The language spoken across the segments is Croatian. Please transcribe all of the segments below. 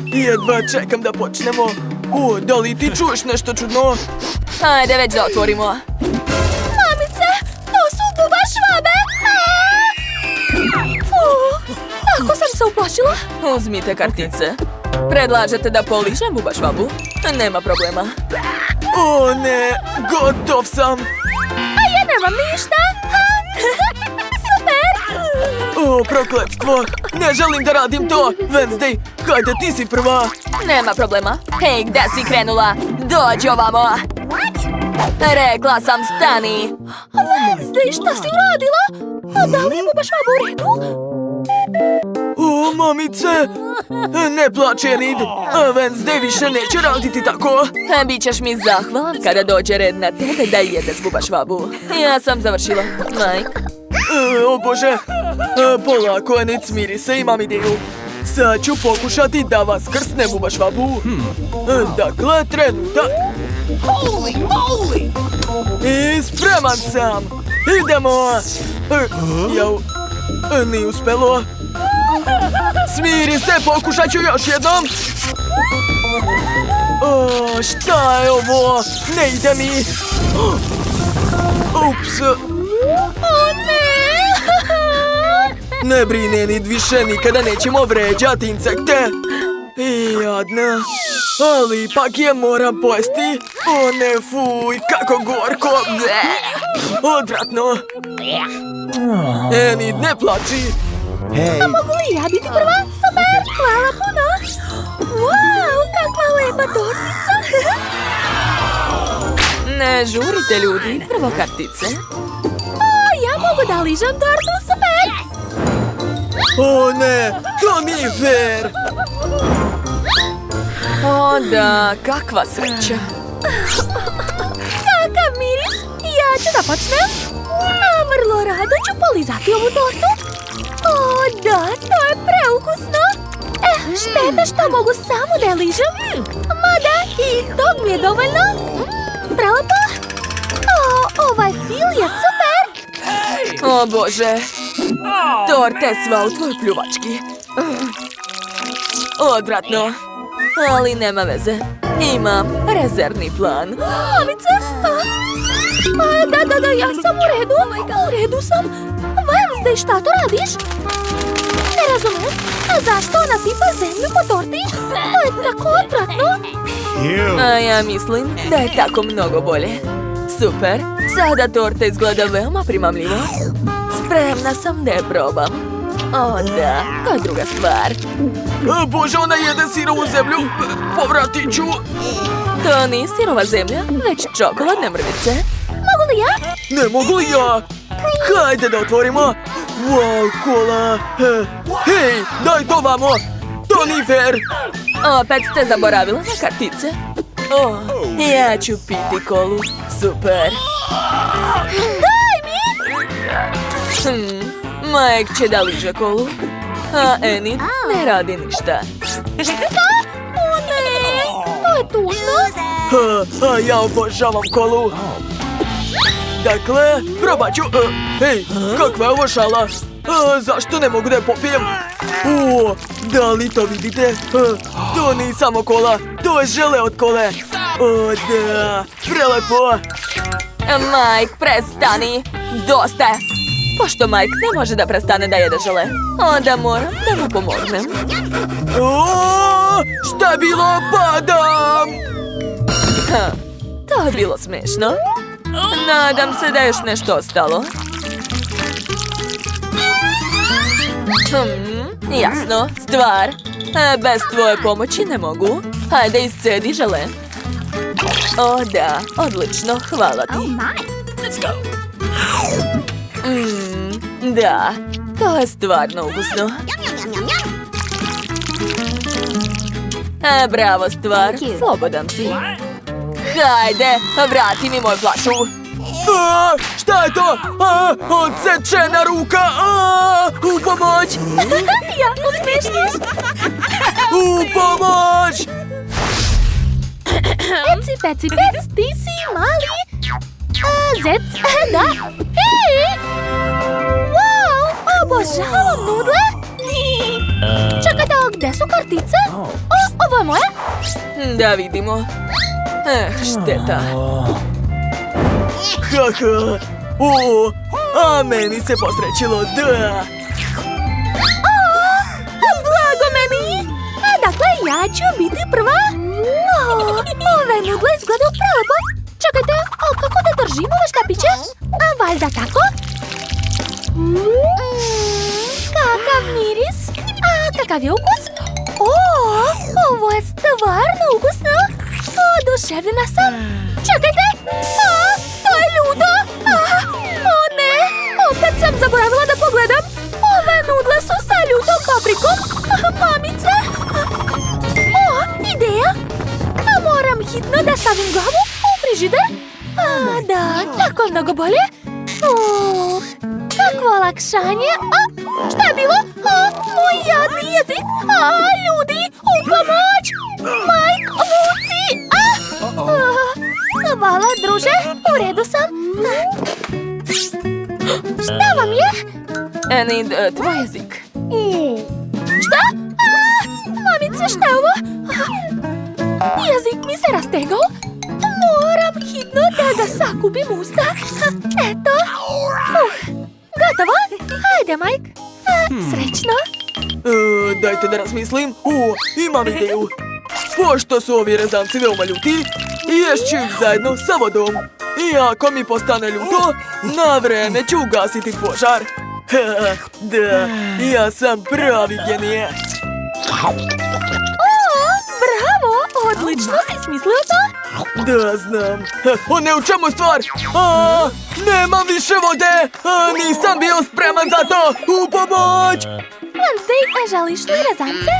Jedva čekam da počnemo. Da li ti čuješ nešto čudno? Ajde već da otvorimo. Mamice, to su buba švabe! Tako sam se uplašila. Uzmite kartice. Predlažete da poližem buba švabu? Nema problema. O ne, gotov sam. A ja nemam ništa. Super! O, prokletstvo. Ne želim da radim to. Wednesday, hajde ti si prva. Nema problema. Hej, gde si krenula? Dođi ovamo. Rekla sam stani. Wednesday, šta si uradila? A da li je buba švaba u redu? O, mamice. Ne plače, Enid. Wednesday više neće raditi tako. Bićeš mi zahvalan kada dođe red na tebe da jedeš buba švabu. Ja sam završila. Mike. O Bože. Polako, Enid, smiri se, imam ideju. Sad ću pokušati da vas krsne buba švabu. Dakle, trenutak. I spreman sam. Idemo. Jau. Nije uspelo. Smiri se, pokušat ću još jednom. Šta je ovo? Ne ide mi. Ups. O ne! Ne brini, Enid, više nikada nećemo vređati insekte. Jadna. Ali ipak je moram pojesti. O ne, fuj, kako gorko. Odvratno. Enid, ne plači. A mogu li ja biti prva? Super! Hvala puno! Wow, kakva lepa tortica! Ne žurite, ljudi. Prvo kartice. Ja mogu da ližem tortu, super! O ne, to nije fair. O da, kakva sreća. Kakav miris! Ja ću da počnem. A vrlo rado ću polizati ovu tortu. O da, to je preukusno. Šteta što mogu samo da je ližem. Mada i tog mi je dovoljno. Prelepo. Ovaj fil je super. O Bože. Torta je sva u tvoj pljuvački. Odvratno. Ali nema veze. Imam rezervni plan. Mamice? Da, ja sam u redu. U redu sam. Wednesday, šta to radiš? Ne razumem. A zašto nasipa zemlju po torti? To je tako odvratno. A ja mislim da je tako mnogo bolje. Super. Sada torta izgleda veoma primamljivo. Spremna sam da je probam. O da, to je druga stvar. Bože, ona jede sirovu zemlju. Povratit ću. To nije sirova zemlja, već čokoladne mrvice. Mogu li ja? Ne mogu li ja? Hajde da otvorimo. Wow, kola. Hej, daj to vamo. To nije fair. Opet ste zaboravila na kartice. O, ja ću piti kolu. Super. Daj mi! Mike će da liže kolu. A Enid ne radi ništa. O ne! To je tužno. Ja obožavam kolu. Dakle, probat ću. Hej, kakva je ovo šala? Zašto ne mogu da je popijem? Da li to vidite? To nije samo kola, to je žele od kole. O da, prelepo. Mike, prestani. Dosta je. Pošto Mike ne može da prestane da jede žele, onda moram da mu pomognem. Šta je bilo? Padam! To je bilo smešno. Nadam se da je još nešto ostalo. Jasno, stvar. Bez tvoje pomoći ne mogu. Hajde iscedi žele. O da, odlično, hvala ti. Da, to je stvarno ukusno. Bravo, stvar, slobodan si. Hajde, vrati mi moju flašu. Šta je to? Odsečena ruka! U pomoć! Jako smešno. U pomoć! Eci, peci, pec, ti si mali. Zec, da. Hej! Wow, obožavam nudle. Čekaj, gde su kartice? Ovo je moje? Da vidimo. Šteta. Haha. O, a meni se posrećilo, da. Blago meni! Dakle, ja ću biti prva. Ove nudle izgledaju prelepo. Čekajte, kako da držim ove štapiće? Valjda tako? Kakav miris? Kakav je ukus? Ovo je stvarno ukusno. Oduševljena sam. Čekajte! To je ljudo! O ne! Opet sam zaboravila da pogledam. Ove nudle su sa ljutom paprikom. Mamice! Ideja! Moram hitno da stavim glavu u frižider. Da, tako mnogo bolje. Kakvo olakšanje. Šta je bilo? Moj jadni jezik. Ljudi, u pomoć! Mike, Luci! Hvala, druže. U redu sam. Šta vam je? Enid, tvoj jezik. Šta? Mamice, šta je ovo? Jezik mi se rastegao. Moram hitno da ga sakupim usta. Eto. Gotovo? Ajde, Mike. Srećno. Dajte da razmislim. Imam ideju. Pošto su ovi rezanci veoma ljuti, ješću ih zajedno sa vodom. I ako mi postane ljuto, na vreme ću ugasiti požar. Da, ja sam pravi genije. Bravo! Odlično si smislio to. Da, znam. Ne, u čemu je stvar? Nemam više vode. Nisam bio spreman za to. U pomoć! Wednesday, želiš li rezance?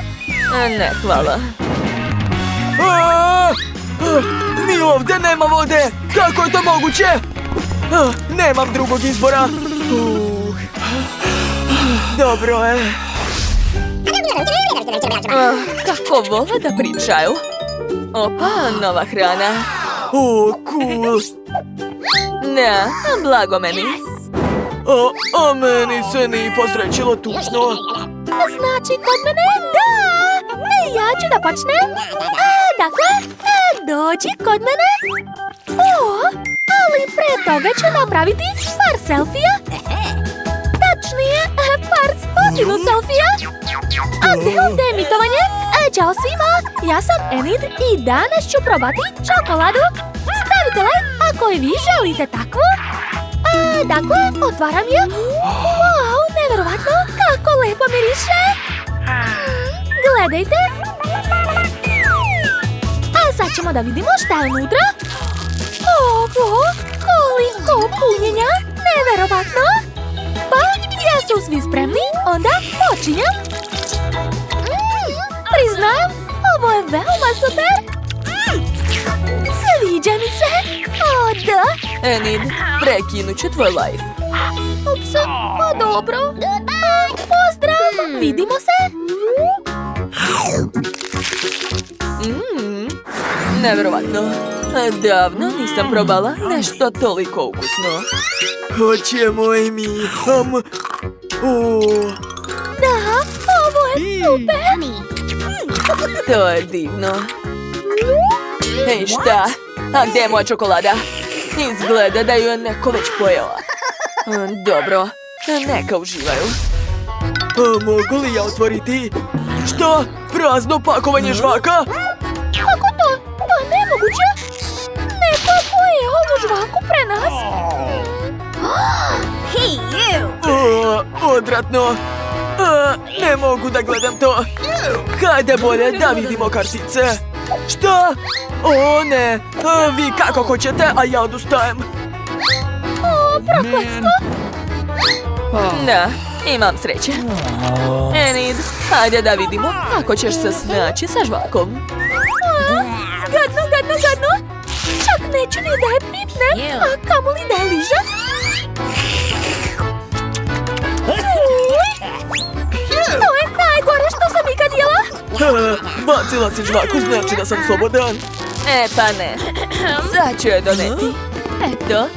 Ne, hvala. Ni ovdje nema vode. Kako je to moguće? Nemam drugog izbora. Dobro je. Kako vole da pričaju. Opa, nova hrana. Cool. Ne, blago meni. A meni se nije posrećilo tužno. Znači, kod mene? Da! Ja ću da počnem. Dakle, dođi kod mene. Ali pre toga ću napraviti par selfija. Tačnije, par stotinu selfija. Gde je emitovanje? Ćao svima, ja sam Enid i danas ću probati čokoladu. Stavite like ako i vi želite takvu. Dakle, otvaram je. Wow, nevjerovatno, kako lepo miriše. Gledajte. Sad ćemo da vidimo šta je unutra. Oho, koliko punjenja, nevjerovatno. Pa, jesu svi spremni, onda počinjem. Priznajem, ovo je veoma super. Sviđa mi se. Da. Enid, prekinut ću tvoj live. Ups, pa dobro. Pozdrav, vidimo se. Nevjerovatno. Davno nisam probala nešto toliko ukusno. Hoćemo i mi. Da, ovo je super. To je divno. Ej, šta? A gdje je moja čokolada? Izgleda da ju je neko već pojela. Dobro, neka uživaju. Mogu li ja otvoriti? Šta? Prazno pakovanje žvaka? Kako to? To je nemoguće. Neko poje ovu žvaku pre nas. Hey, you! Odvratno. Ne mogu da gledam to. Hajde bolje da vidimo kartice. Šta? O ne, vi kako hoćete, a ja odustajem. Prokletstvo. Da, imam sreće. Enid, hajde da vidimo kako ćeš se snaći sa žvakom. Gadno, gadno, gadno. Čak neću ni da je pipnem, a kamoli da je ližem. To je najgore što sam ikad jela. Bacila si žvaku, znači da sam slobodan. Pa ne, sad ću je doneti. Eto,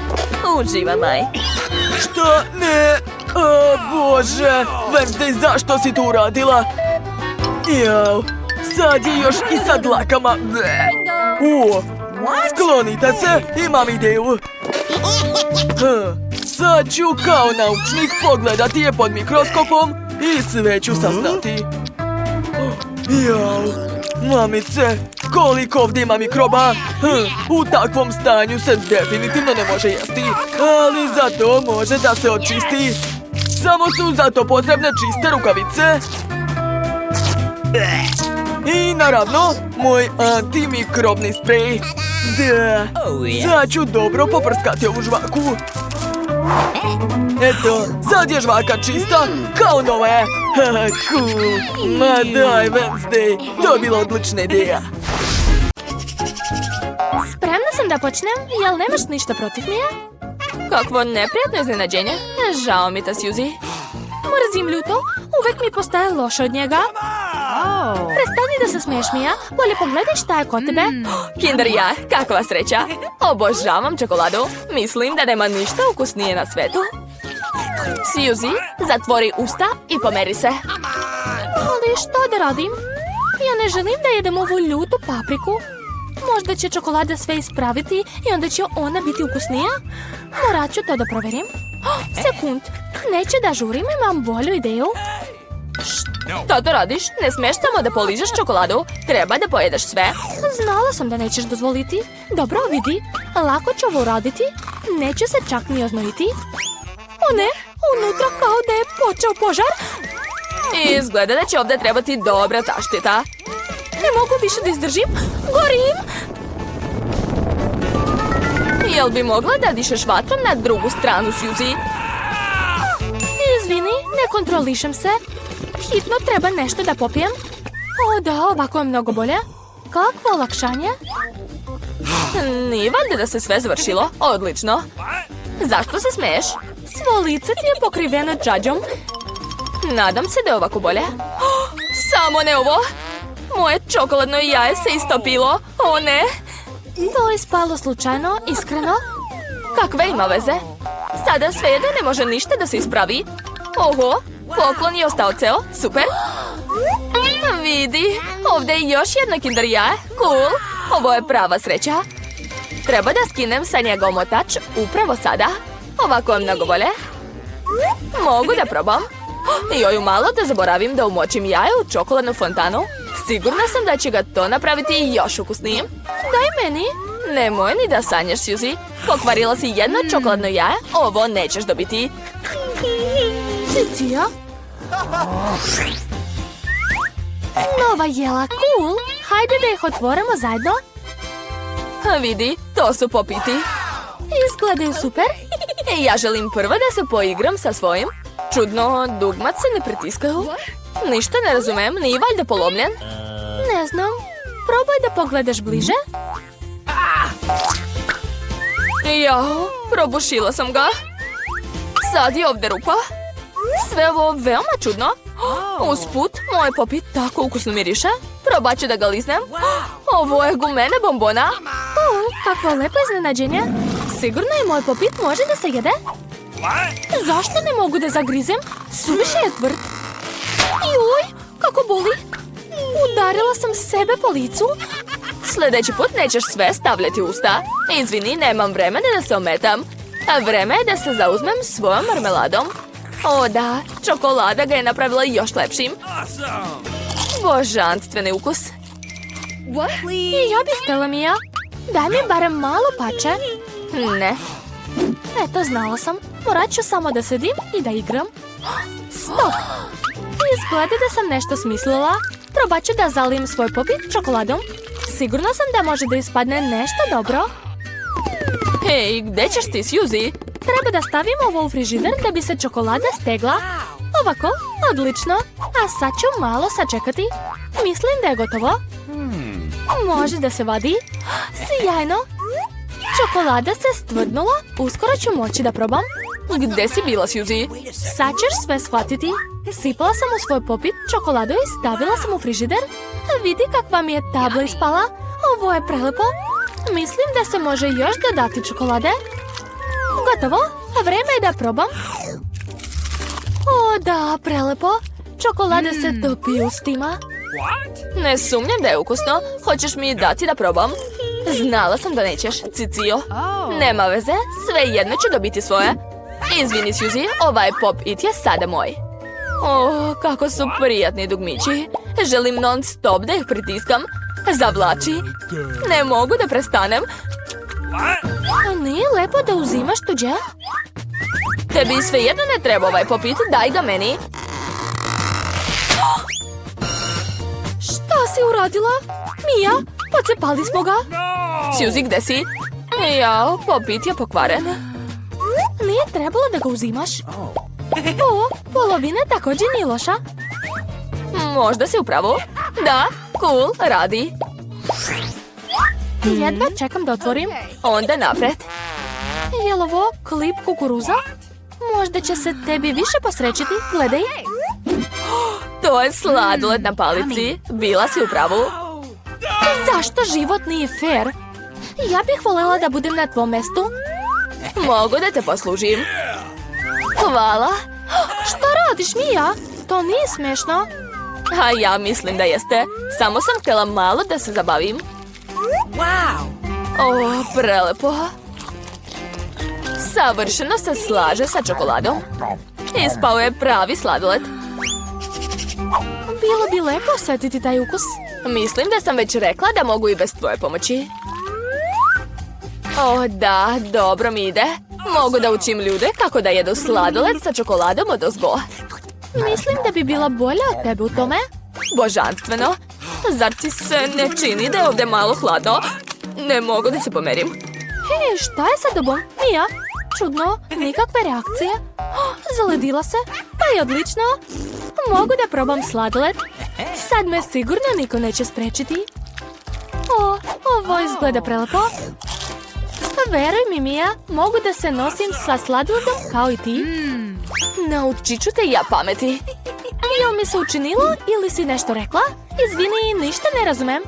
uživa, Maj. Šta? Ne. Bože, Wednesday, zašto si to uradila? Jao, Sad je još i sa dlakama. O, sklonite se, imam ideju. Sad ću kao naučnik pogledati je pod mikroskopom i sve ću saznati. Jao, mamice, koliko ovdje ima mikroba? U takvom stanju se definitivno ne može jesti, ali zato može da se očisti. Samo su zato potrebne čiste rukavice. I naravno, moj antimikrobni sprej. Da, sad ću dobro poprskati ovu žvaku. Eto, sad je žvaka čista, kao nova je. Cool. Ma daj, Wednesday, to je bila odlična ideja. Spremna sam da počnem, jel nemaš ništa protiv Mija? Kakvo neprijatno iznenađenje. Žao mi te, Suzy. Mrzim Ljuto, uvek mi postaje loše od njega. Prestani da se smiješ, Mija, bolje pogledaj šta je kod tebe. Kinder ja, kakva sreća. Obožavam čokoladu. Mislim da nema ništa ukusnije na svetu. Suzy, zatvori usta i pomeri se. Ali što da radim? Ja ne želim da jedem ovu ljutu papriku. Možda će čokolada sve ispraviti i onda će ona biti ukusnija? Morat ću to da proverim. Sekund, neću da žurim, imam bolju ideju. Što to radiš? Ne smiješ samo da poližeš čokoladu. Treba da pojedeš sve. Znala sam da nećeš dozvoliti. Dobro, vidi, lako ću ovo uraditi. Neću se čak ni oznojiti. O ne, unutra kao da je počeo požar. Izgleda da će ovdje trebati dobra zaštita. Ne mogu više da izdržim. Gorim! Jel bi mogla da dišeš vatrom na drugu stranu, Suzy? Izvini, ne kontrolišem se. Hitno treba nešto da popijem. O da, ovako je mnogo bolje. Kakvo olakšanje? Nije valjda da se sve završilo. Odlično. Zašto se smeješ? Svo lice ti je pokriveno džađom. Nadam se da je ovako bolje. Samo ne ovo! Moje čokoladno jaje se istopilo. O ne! To je spalo slučajno, iskreno. Kakve ima veze? Sada svejedno ne može ništa da se ispravi. Oho, poklon je ostao ceo. Super. Vidi, ovdje je još jedno Kinder jaje. Cool. Ovo je prava sreća. Treba da skinem sa njega omotač upravo sada. Ovako je mnogo bolje. Mogu da probam. Joj, malo da zaboravim da umočim jaje u čokoladnu fontanu. Sigurna sam da će ga to napraviti još ukusnijim. Daj meni. Nemoj ni da sanjaš, Suzy. Pokvarila si jedno čokoladno jaje, ovo nećeš dobiti. Cicija. Nova jela, cool. Hajde da ih otvorimo zajedno. Vidi, to su popiti. Izgledaju super. Ja želim prvo da se poigram sa svojim. Čudno, dugmat se ne pritiskaju. Ništa ne razumem, nije valjda polomljen? Ne znam. Probaj da pogledaš bliže. Jao, probušila sam ga. Sad je ovdje rupa. Sve ovo veoma čudno. Usput, moj popit tako ukusno miriše. Probat ću da ga liznem. Ovo je gumene bombona. Kakvo lepo iznenađenje. Sigurno i moj popit može da se jede. Zašto ne mogu da zagrizem? Suviše je tvrd. Joj, kako boli. Udarila sam sebe po licu. Sljedeći put nećeš sve stavljati u usta. Izvini, nemam vremena da se ometam. A vreme je da se zauzmem svojom marmeladom. O da, čokolada ga je napravila još lepšim. Božanstveni ukus. I ja bih htjela, Mija. Daj mi barem malo pače. Ne. Eto, znala sam. Morat ću samo da sedim i da igram. Stop! Izgleda da sam nešto smislila. Probat ću da zalijem svoj popit čokoladom. Sigurna sam da može da ispadne nešto dobro. Hej, gdje ćeš ti, Suzy? Treba da stavim ovo u frižider da bi se čokolada stegla. Ovako, odlično. A sad ću malo sačekati. Mislim da je gotovo. Može da se vadi. Sjajno. Čokolada se stvrdnula. Uskoro ću moći da probam. Gdje si bila, Suzy? Sad ćeš sve shvatiti. Sipala sam u svoj popit čokoladu i stavila sam u frižider. Vidi kakva mi je tabla ispala. Ovo je prelepo. Mislim da se može još dodati čokolade. Gotovo. Vreme je da probam. O da, prelepo. Čokolada se topi ustima. Ne sumnjam da je ukusno. Hoćeš mi dati da probam? Znala sam da nećeš, Cicio. Nema veze, svejedno ću dobiti svoje. Izvini, Suzy, ovaj pop-it je sada moj. Kako su prijatni dugmići. Želim non stop da ih pritiskam. Zavlači. Ne mogu da prestanem. Nije lepo da uzimaš tuđe? Tebi svejedno ne treba ovaj pop-it, daj ga meni. Šta si uradila? Mija, pocepali smo ga. Suzy, gde si? Jao, pop-it je pokvaren. Nije trebalo da ga uzimaš. Polovina također nije loša. Možda si u pravu. Da, cool, radi. Jedva čekam da otvorim. Onda napred. Je li ovo klip kukuruza? Možda će se tebi više posrećiti. Gledaj. To je sladoled na palici. Bila si u pravu. Zašto život nije fair? Ja bih voljela da budem na tvom mestu. Mogu da te poslužim. Hvala. Šta radiš, Mija? To nije smešno. A ja mislim da jeste. Samo sam htjela malo da se zabavim. Prelepo. Savršeno se slaže sa čokoladom. Ispao je pravi sladoled. Bilo bi lepo osjetiti taj ukus. Mislim da sam već rekla da mogu i bez tvoje pomoći. Da, dobro mi ide. Mogu da učim ljude kako da jedu sladoled sa čokoladom odozgo. Mislim da bi bila bolja od tebe u tome. Božanstveno. Zar ti se ne čini da je ovdje malo hladno? Ne mogu da se pomerim. Hej, šta je sa tobom, Mija? Čudno, nikakve reakcije. Zaledila se, pa je odlično. Mogu da probam sladoled. Sad me sigurno niko neće sprečiti. Ovo izgleda prelepo. Veruj mi, Mija, mogu da se nosim sa sladoledom kao i ti. Naučit ću te ja pameti. Jel mi se učinilo ili si nešto rekla? Izvini, ništa ne razumem.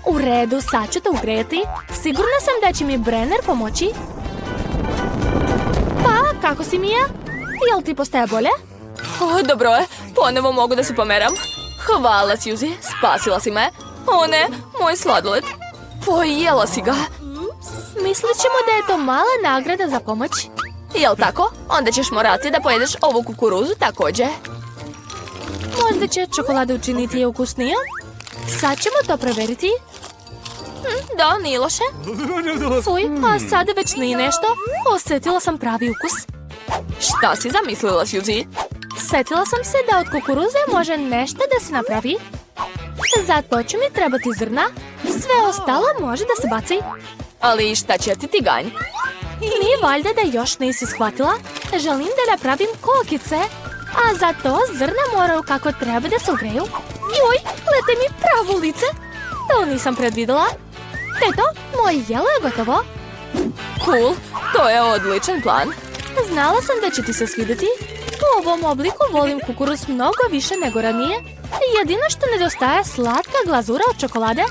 U redu, sad ću te ugrejati. Sigurna sam da će mi Brenner pomoći. Pa, kako si, Mija? Jel ti postaje bolje? Dobro je, ponovo mogu da se pomeram. Hvala, Suzy, spasila si me. Ne, moj sladoled. Pojela si ga. Mislit ćemo da je to mala nagrada za pomoć. Jel tako? Onda ćeš morati da pojedeš ovu kukuruzu također. Možda će čokolada učiniti je ukusnija. Sad ćemo to provjeriti. Da, nije loše. Fuj, a sada već nije nešto. Osjetila sam pravi ukus. Šta si zamislila, Suzy? Sjetila sam se da od kukuruze može nešto da se napravi. Zato će mi trebati zrna. Sve ostalo može da se baci. Ali šta će ti tiganj? Nije valjda da još nisi shvatila. Želim da napravim kokice. A za to zrna moraju kako treba da se ugreju. Joj, lete mi pravo u lice. To nisam predvidela. Eto, moje jelo je gotovo. Cool, to je odličan plan. Znala sam da će ti se svidjeti. U ovom obliku volim kukuruz mnogo više nego ranije. Jedino što nedostaje je slatka glazura od čokolade,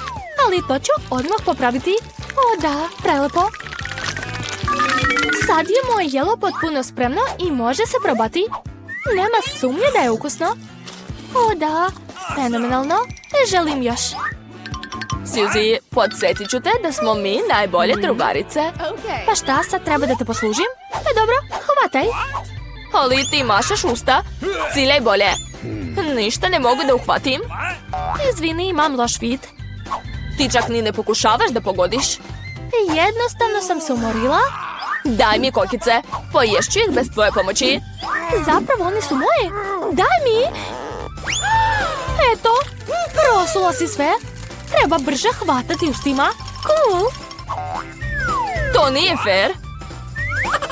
ali to ću odmah popraviti. Da, prelepo. Sad je moje jelo potpuno spremno i može se probati. Nema sumnje da je ukusno. Da, fenomenalno. Želim još. Suzy, podsjetit ću te da smo mi najbolje drugarice. Pa šta, sad treba da te poslužim? Dobro, hvataj. Ali ti mašeš usta. Ciljaj bolje. Ništa ne mogu da uhvatim. Izvini, imam loš vid. Ti čak ni ne pokušavaš da pogodiš. Jednostavno sam se umorila. Daj mi kokice. Poješću ih bez tvoje pomoći. Zapravo oni su moji. Daj mi. Eto, prosula si sve. Treba brže hvatati ustima. Cool. To nije fair.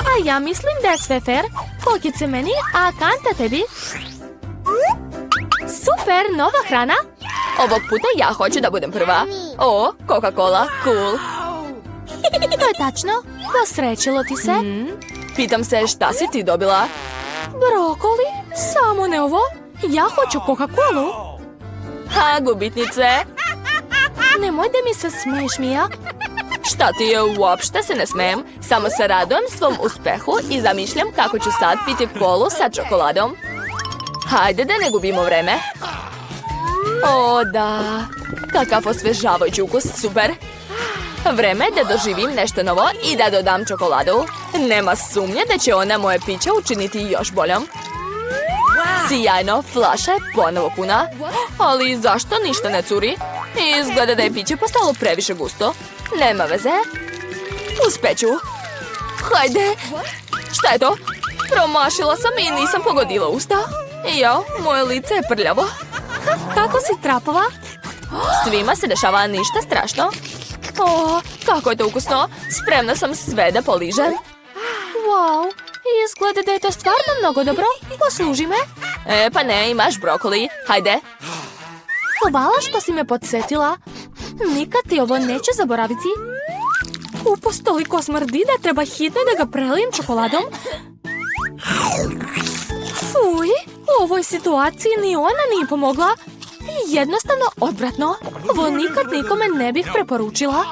A ja mislim da je sve fair. Kokice meni, a kanta tebi. Super, nova hrana. Ovog puta ja hoću da budem prva. Coca-Cola, cool. To je tačno. Posrećilo ti se. Pitam se šta si ti dobila? Brokoli? Samo ne ovo. Ja hoću Coca-Colu. Gubitnice. Nemoj da mi se smiješ, Mija. Šta ti je, uopšte se ne smijem. Samo se radujem svom uspehu i zamišljam kako ću sad piti kolu sa čokoladom. Hajde da ne gubimo vreme. O, da. Kakav osvježavajući ukus, super. Vreme je da doživim nešto novo i da dodam čokoladu. Nema sumnje da će ona moje piće učiniti još boljom. Sjajno, flaša je ponovo puna. Ali zašto ništa ne curi? Izgleda da je piće postalo previše gusto. Nema veze. Uspeću. Hajde. Šta je to? Promašila sam i nisam pogodila usta. Jao, moje lice je prljavo. Kako si trapova? Svima se dešava ništa strašno. O, kako je to ukusno. Spremna sam sve da poližem. Wow, izgleda da je to stvarno mnogo dobro. Posluži me. Pa ne, imaš brokoli. Hajde. Hvala što si me podsjetila. Nikad ti ovo neće zaboraviti. Kupus toliko smrdi da treba hitno da ga prelijem čokoladom. Fuj, u ovoj situaciji ni ona nije pomogla. Jednostavno odvratno. Ovo nikad nikome ne bih preporučila.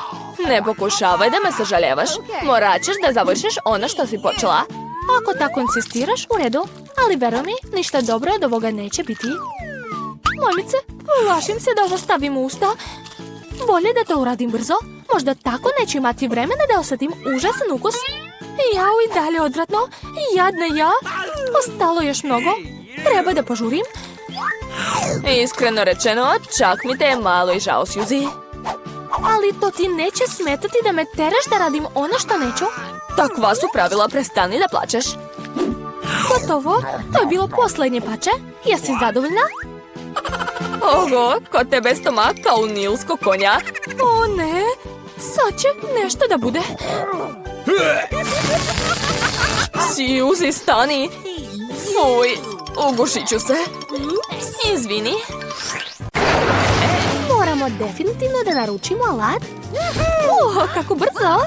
Ne pokušavaj da me sažaljevaš. Morat ćeš da završiš ono što si počela. Ako tako insistiraš, u redu. Ali veruj mi, ništa dobro od ovoga neće biti. Mamice, plašim se da ovo stavim u usta. Bolje da to uradim brzo. Možda tako neću imati vremena da osjetim užasan ukus. Jao, i dalje odvratno. Jadna ja. Ostalo još mnogo. Treba da požurim. Iskreno rečeno, čak mi te je malo i žao, Suzy. Ali to ti neće smetati da me teraš da radim ono što neću. Takva su pravila, prestani da plačeš. Gotovo, to je bilo posljednje pače. Jesi zadovoljna? Oho, kod tebe stomak kao nilskog konja. O ne, sad će nešto da bude. Suzy, stani. Fuj, ugušit ću se. Izvini. Moramo definitivno da naručimo alat. Kako brzo.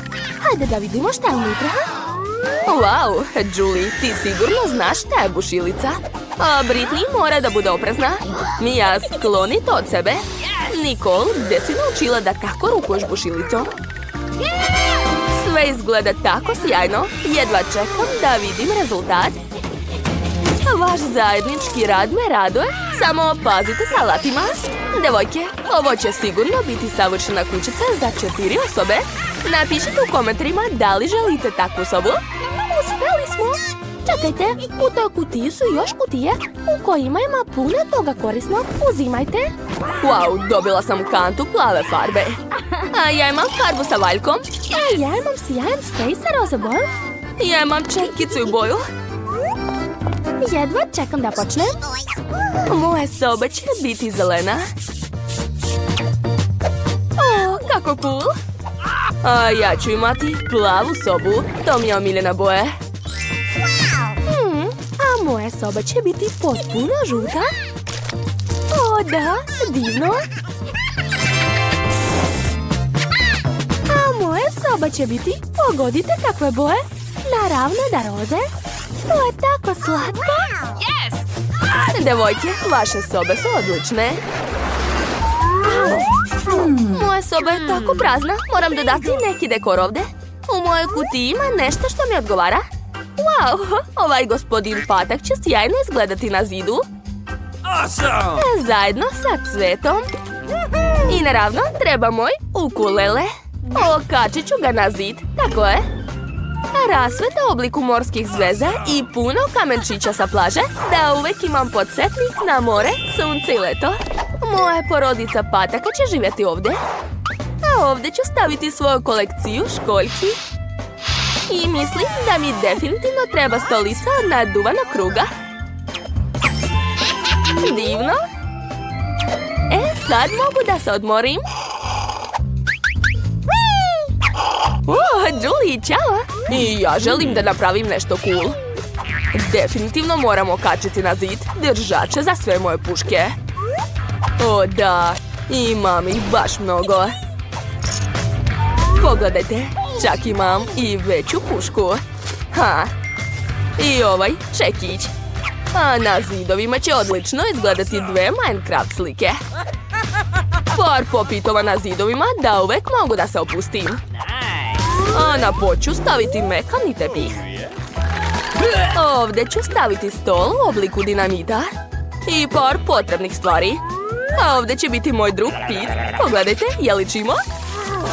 Hajde da vidimo šta je unutra. Wow, Julie, ti sigurno znaš šta je bušilica. A Britney mora da bude oprezna. Mija, skloni to od sebe. Nicole, gde si naučila da tako rukuješ bušilicom? Sve izgleda tako sjajno. Jedva čekam da vidim rezultat. Vaš zajednički rad me raduje. Samo pazite sa alatima. Devojke, ovo će sigurno biti savršena kućica za 4 osobe. Napišite u komentarima da li želite takvu sobu. Uspeli smo. Čekajte, u toj kutiji su još kutije u kojima ima puno toga korisnog. Uzimajte. Wow, dobila sam kantu plave farbe. A ja imam farbu sa valjkom. A ja imam sjajan sprej sa roze bojom. Ja imam četkicu u boju. Jedva čekam da počnem. Moja soba će biti zelena. O, kako cool. A ja ću imati plavu sobu. To mi je omiljena boja. A moja soba će biti potpuno žuta. O da, divno. A moja soba će biti, pogodite kakve boje. Naravno da roze. To je tako slatko. Devojke, vaše sobe su odlične. Moja soba je tako prazna. Moram dodati neki dekor ovde. U mojoj kutiji ima nešto što mi odgovara. Wow, ovaj gospodin Patak će sjajno izgledati na zidu. Zajedno sa cvetom. I naravno treba moj ukulele. Okačit ću ga na zid, tako je. Rasveta u obliku morskih zvezda i puno kamenčića sa plaže, da uvek imam podsjetnik na more, sunce i leto. Moja porodica Pataka će živjeti ovdje. A ovdje ću staviti svoju kolekciju školjki. I mislim da mi definitivno treba stolica od naduvanog kruga. Divno. Sad mogu da se odmorim. Julie, čao! I ja želim da napravim nešto cool. Definitivno moramo kačiti na zid držače za sve moje puške. O da, imam ih baš mnogo. Pogledajte, čak imam i veću pušku. I ovaj čekić. A na zidovima će odlično izgledati 2 Minecraft slike. Par popitova na zidovima da uvek mogu da se opustim. A na pod ću staviti mekani tepih. Ovdje ću staviti stol u obliku dinamita. I par potrebnih stvari. A ovdje će biti moj drug Pete. Pogledajte, je li čimo?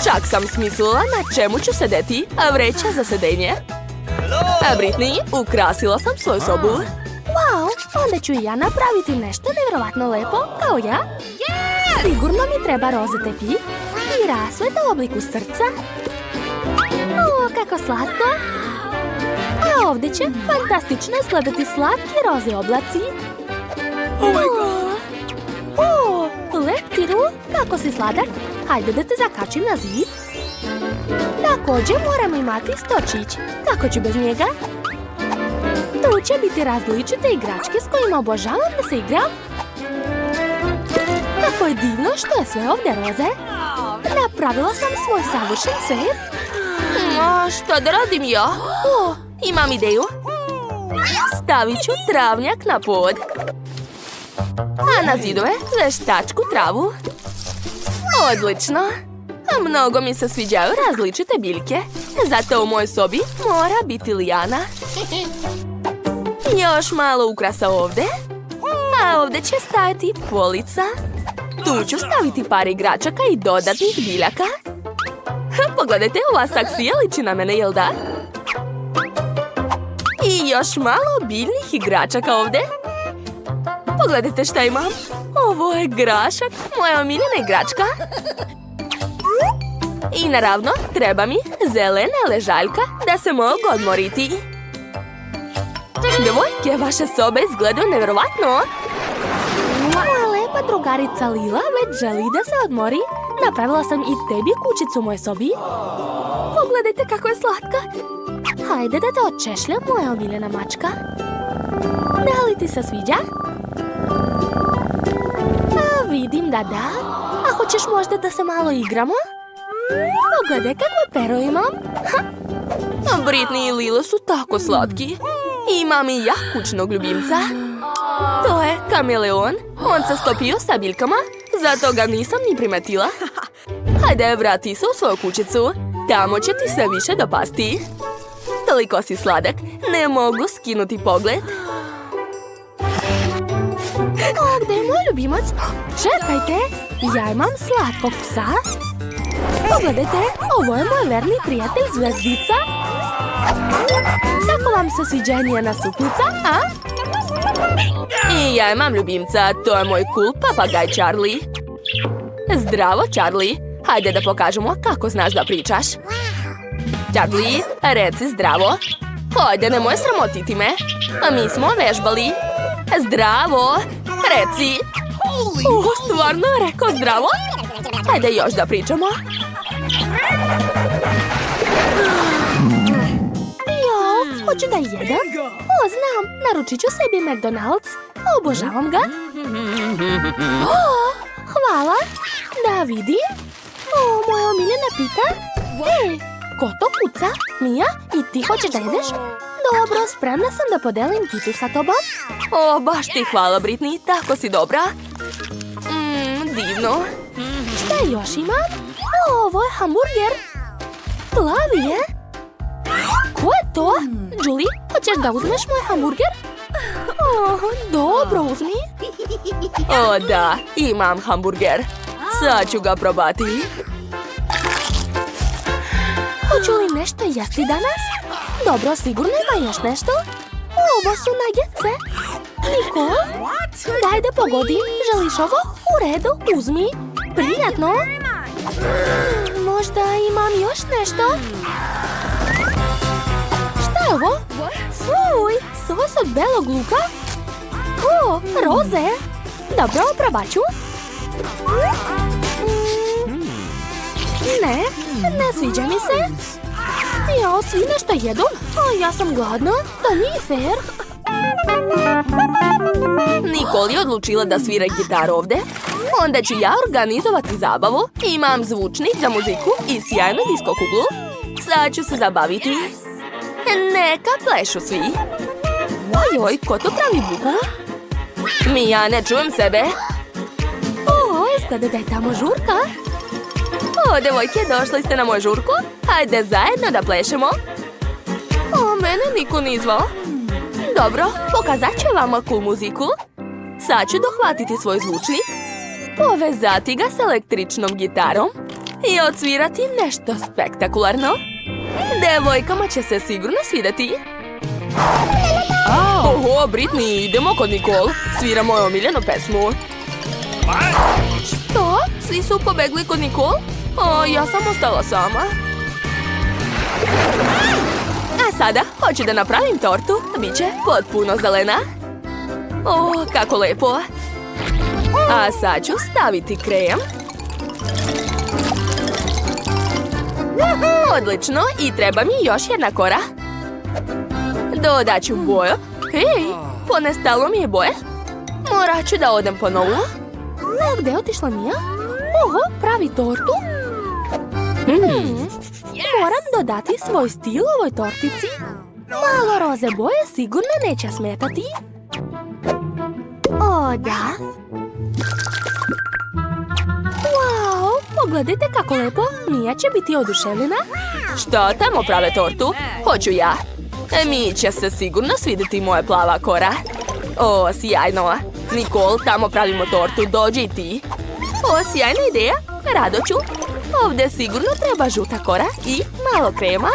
Čak sam smislila na čemu ću sedeti, a vreća za sedenje. A Britney, ukrasila sam svoju sobu. Wow, onda ću i ja napraviti nešto nevjerovatno lepo, kao ja. Sigurno mi treba roze tepih i rasvet u obliku srca. O, kako slatko. A ovdje će fantastično izgledati slatki roze oblaci. Oh my god. O, Letiru, kako si sladak. Hajde da te zakačim na zid. Također moramo imati stočić. Kako ću bez njega? Tu će biti različite igračke s kojima obožavam da se igram. Kako je divno što je sve ovdje roze. Napravila sam svoj savršen set. A što da radim ja? O, imam ideju. Stavit ću travnjak na pod. A na zidove veštačku travu. Odlično. A mnogo mi se sviđaju različite biljke. Zato u mojoj sobi mora biti lijana. Još malo ukrasa ovdje. A ovdje će stajati polica. Tu ću staviti par igračaka i dodatnih biljaka. Pogledajte, ova saksija liči na mene, jel da? I još malo biljnih igračaka ovdje. Pogledajte šta imam. Ovo je grašak, moja omiljena igračka. I naravno, treba mi zelena ležaljka da se mogu odmoriti. Devojke, vaše sobe izgledaju nevjerovatno. Moja lepa drugarica Lila već želi da se odmori. Napravila sam i tebi kućicu u mojoj sobi. Pogledajte kako je slatka. Hajde da te odčešljam, moja omiljena mačka. Da li ti se sviđa? A vidim da da. A hoćeš možda da se malo igramo? Pogledaj kakvo pero imam. Britney i Lila su tako slatki. Imam i ja kućnog ljubimca. To je kameleon. On se stopio sa biljkama, zato ga nisam ni primetila. Hajde, vrati se u svoju kućicu. Tamo će ti sve više dopasti. Toliko si sladak, ne mogu skinuti pogled. O, gdje je moj ljubimac? Čekajte, ja imam slatkog psa. Pogledajte, ovo je moj verni prijatelj Zvezdica. Kako vam se sviđa njena suknica, a? I ja imam ljubimca, to je moj cool papagaj Charlie. Zdravo, Charlie. Hajde da pokažemo kako znaš da pričaš. Charlie, reci zdravo. Hajde, nemoj sramotiti me. A mi smo vežbali. Zdravo, reci. Stvarno je rekao zdravo? Hajde još da pričamo. Jo, hoću da jedem? O, znam, naručit ću sebi McDonald's. Obožavam ga. O, hvala. Da vidim. O, moja omiljena pita. Ej, ko to kuca? Mija, i ti hoćeš da jedeš? Dobro, spremna sam da podelim pitu sa tobom. O, baš ti hvala, Britney, tako si dobra. Divno. Šta još imam? O, ovo je hamburger. Plavi je. Ko je to? Julie, hoćeš da uzmeš moj hamburger? O, dobro, uzmi. O da, imam hamburger. Sad ću ga probati. Hoću li nešto jesti danas? Dobro, sigurno ima još nešto. Ovo su nagetice. Nicole, daj da pogodim. Želiš ovo? U redu, uzmi. Prijatno. Možda imam još nešto? Šta je ovo? Fuj, sos od belog luka? O, roze. Dobro, probat ću. Ne sviđa mi se. Jo, svi nešto jedu, a ja sam gladna. To nije fair. Nicole je odlučila da svira gitaru ovdje. Onda ću ja organizovati zabavu. Imam zvučnik za muziku i sjajnu disko kuglu. Sad ću se zabaviti. Neka plešu svi. Ojoj, ko to pravi buku? Mija, ne čujem sebe. O, izgleda da je tamo žurka. O, devojke, došli ste na moju žurku? Hajde zajedno da plešemo. O, mene niko nije zvao. Dobro, pokazat ću vam cool muziku. Sad ću dohvatiti svoj zvučnik. povezati ga s električnom gitarom i odsvirati nešto spektakularno. Devojkama će se sigurno svidjeti. Oho, Britney, idemo kod Nicole. Svira moju omiljenu pesmu. Što? Svi su pobegli kod Nicole? O, ja sam ostala sama. A sada, hoću da napravim tortu. Biće potpuno zelena. O, kako lepo. A sad ću staviti krem. Odlično, i treba mi još jedna kora. Dodat ću boju. Hej, ponestalo mi je boje. Morat ću da odem po novu. Gde je otišla Mija? Oho, pravi tortu. Moram dodati svoj stil ovoj tortici. Malo roze boje sigurno neće smetati. O, da. Wow, pogledajte kako lepo. Mija će biti oduševljena. Šta tamo prave tortu? Hoću ja. Mi će se sigurno svidjeti moja plava kora. O, sjajno. Nicole, tamo pravimo tortu, dođi i ti. O, sjajna ideja, rado ću. Ovdje sigurno treba žuta kora i malo krema.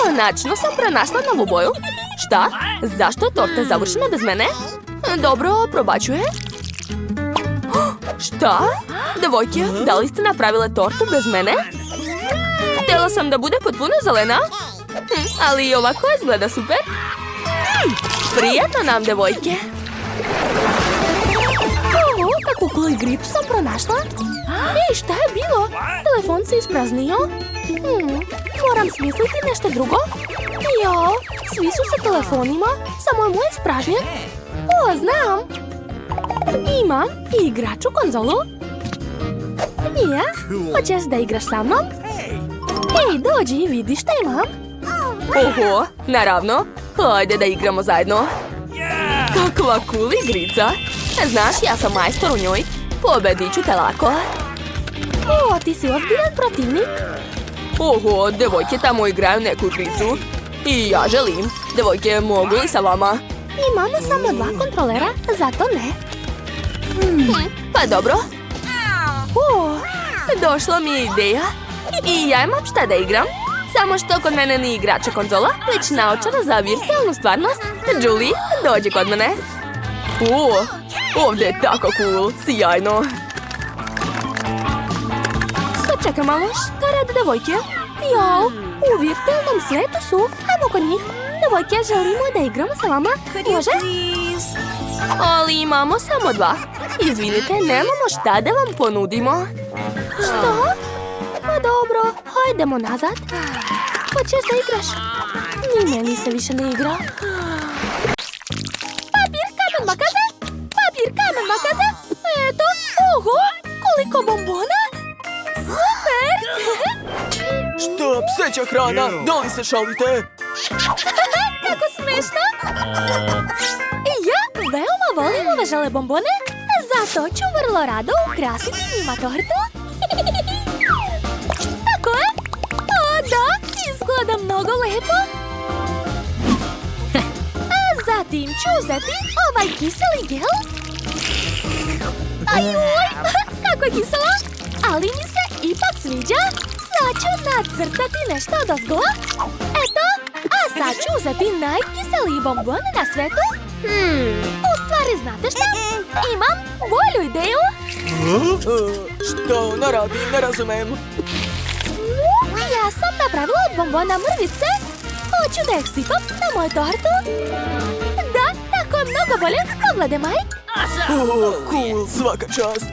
Konačno sam pronašla novu boju. Šta? Zašto je torta završena bez mene? Dobro, probat ću je. Šta? Devojke, da li ste napravile tortu bez mene? Htjela sam da bude potpuno zelena. Ali i ovako izgleda super. Prijatno nam, devojke. Oho, kakvu cool igricu sam pronašla. Ej, šta je bilo? Telefon se ispraznio. Moram smisliti nešto drugo. Jo, svi su sa telefonima, samo je moj ispražnjen. O, znam. Imam i igraču konzolu. Mija, hoćeš da igraš sa mnom? Ej, dođi i vidi šta imam. Oho, naravno. Hajde da igramo zajedno. Kakva cool igrica. Znaš, ja sam majstor u njoj. Pobedit ću te lako. O, ti si ozbiljan protivnik. Oho, devojke tamo igraju neku igricu. I ja želim. Devojke, mogu li sa vama? Imamo samo 2 kontrolera, zato ne. Pa dobro. O, došla mi je ideja. I ja imam šta da igram. Samo što kod mene nije igrača konzola, već naočara za virtualnu stvarnost. Julie, dođi kod mene. O, ovdje je tako cool, sjajno. Čekaj malo, šta rade devojke? Jo, u virtualnom svijetu su. Ajmo kod njih. Devojke, želimo da igramo sa vama. Može? Ali imamo samo 2. Izvinite, nemamo šta da vam ponudimo. Što? Pa dobro, hajdemo nazad. Hoćeš da igraš? Ni meni se više ne igra. Papir, kamen, makaze! Papir, kamen, makaze! Eto, oho, koliko bombona! Super! Šta, pseća hrana? Da li se šalite? Kako smešno! Ja veoma volim ove žele bombone, zato ću vrlo rado ukrasiti njima tortu. Tako je? O, da, izgleda mnogo lepo. A zatim ću uzeti ovaj kiseli gel. Ajuj, kako je kiselo, ali mi se ipak sviđa. Sad ću nacrtati nešto odozgo. Eto, a sad ću uzeti najkiseliji bombon na svetu. U stvari, znate šta? Imam bolju ideju. Šta ona radi, ne razumem. Ja sam napravila od bombona mrvice. Hoću da ih sipam na moju tortu. Da, tako je mnogo bolje. Pogledaj, Mike. O, cool, svaka čast.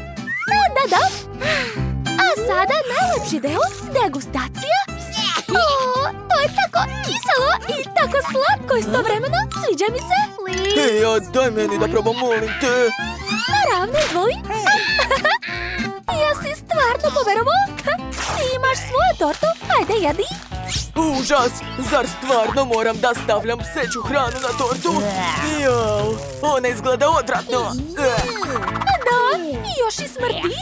Da. A sada najlepši deo, degustacija. O, to je tako kiselo i tako slatko istovremeno. Sviđa mi se. Hej, a daj meni da probam, molim te. Naravno, izvoli. Jesi stvarno poverovao? Ti imaš svoju tortu, ajde jedi. Užas, zar stvarno moram da stavljam pseću hranu na tortu? Jao, ona izgleda odvratno. Da, i još i smrti.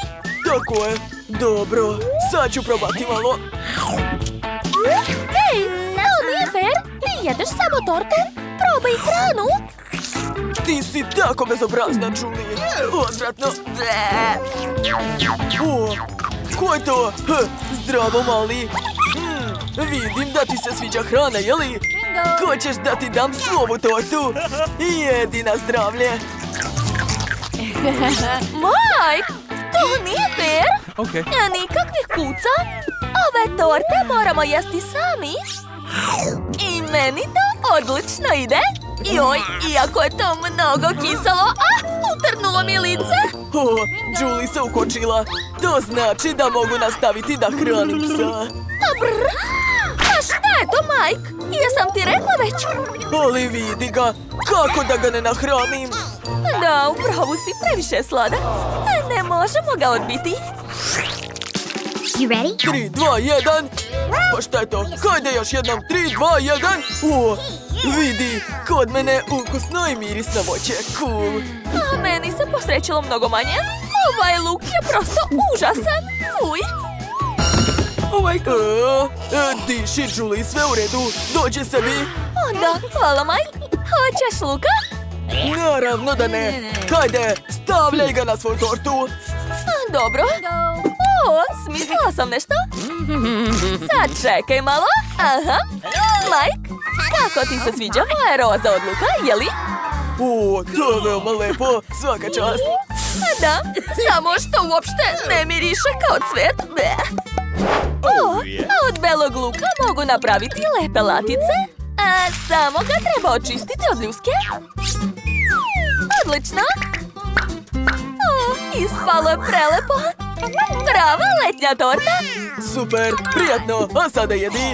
Tako je, dobro, sad ću probati malo. Hej, to nije fair. Ti jedeš samo tortu, probaj hranu. Ti si tako bezobrazna, Julie. Odvratno. O, ko je to? Zdravo, mali. Vidim da ti se sviđa hrana, jeli? Hoćeš da ti dam svu ovu tortu? Jedi na zdravlje. Mike, to nije fair. Okay. Nikakvih kuca. Ove torte moramo jesti sami. I meni to odlično ide. Joj, iako je to mnogo kiselo. Utrnulo mi lice. O, Julie se ukočila. To znači da mogu nastaviti da hranim psa. A šta je to, Mike? Jesam ti rekla već? Ali vidi ga, kako da ga ne nahranim? Da, upravo si, previše je sladak. Ne možemo ga odbiti. You ready? 3, 2, 1. Pa šta je to? Hajde još jednom. 3, 2, 1. O, vidi, kod mene ukusno i mirisno voće. Cool. A meni se posrećilo mnogo manje. Ovaj luk je prosto užasan. Fuj. Diši, Julie, sve u redu. Dođi sebi. Onda, hvala, Mike. Hoćeš luka? Naravno da ne. Hajde, stavljaj ga na svoju tortu. Dobro. O, smislila sam nešto. Sad čekaj malo. Aha. Mike, kako ti se sviđa moja roza odluka, jeli? O, to je veoma lepo. Svaka čast. Da, samo što uopšte ne miriše kao cvet. O, a od belog luka mogu napraviti lepe latice. A samo ga treba očistiti od ljuske. Odlično. O, ispalo je prelepo. Prava letnja torta. Super, prijatno. A sada jedi.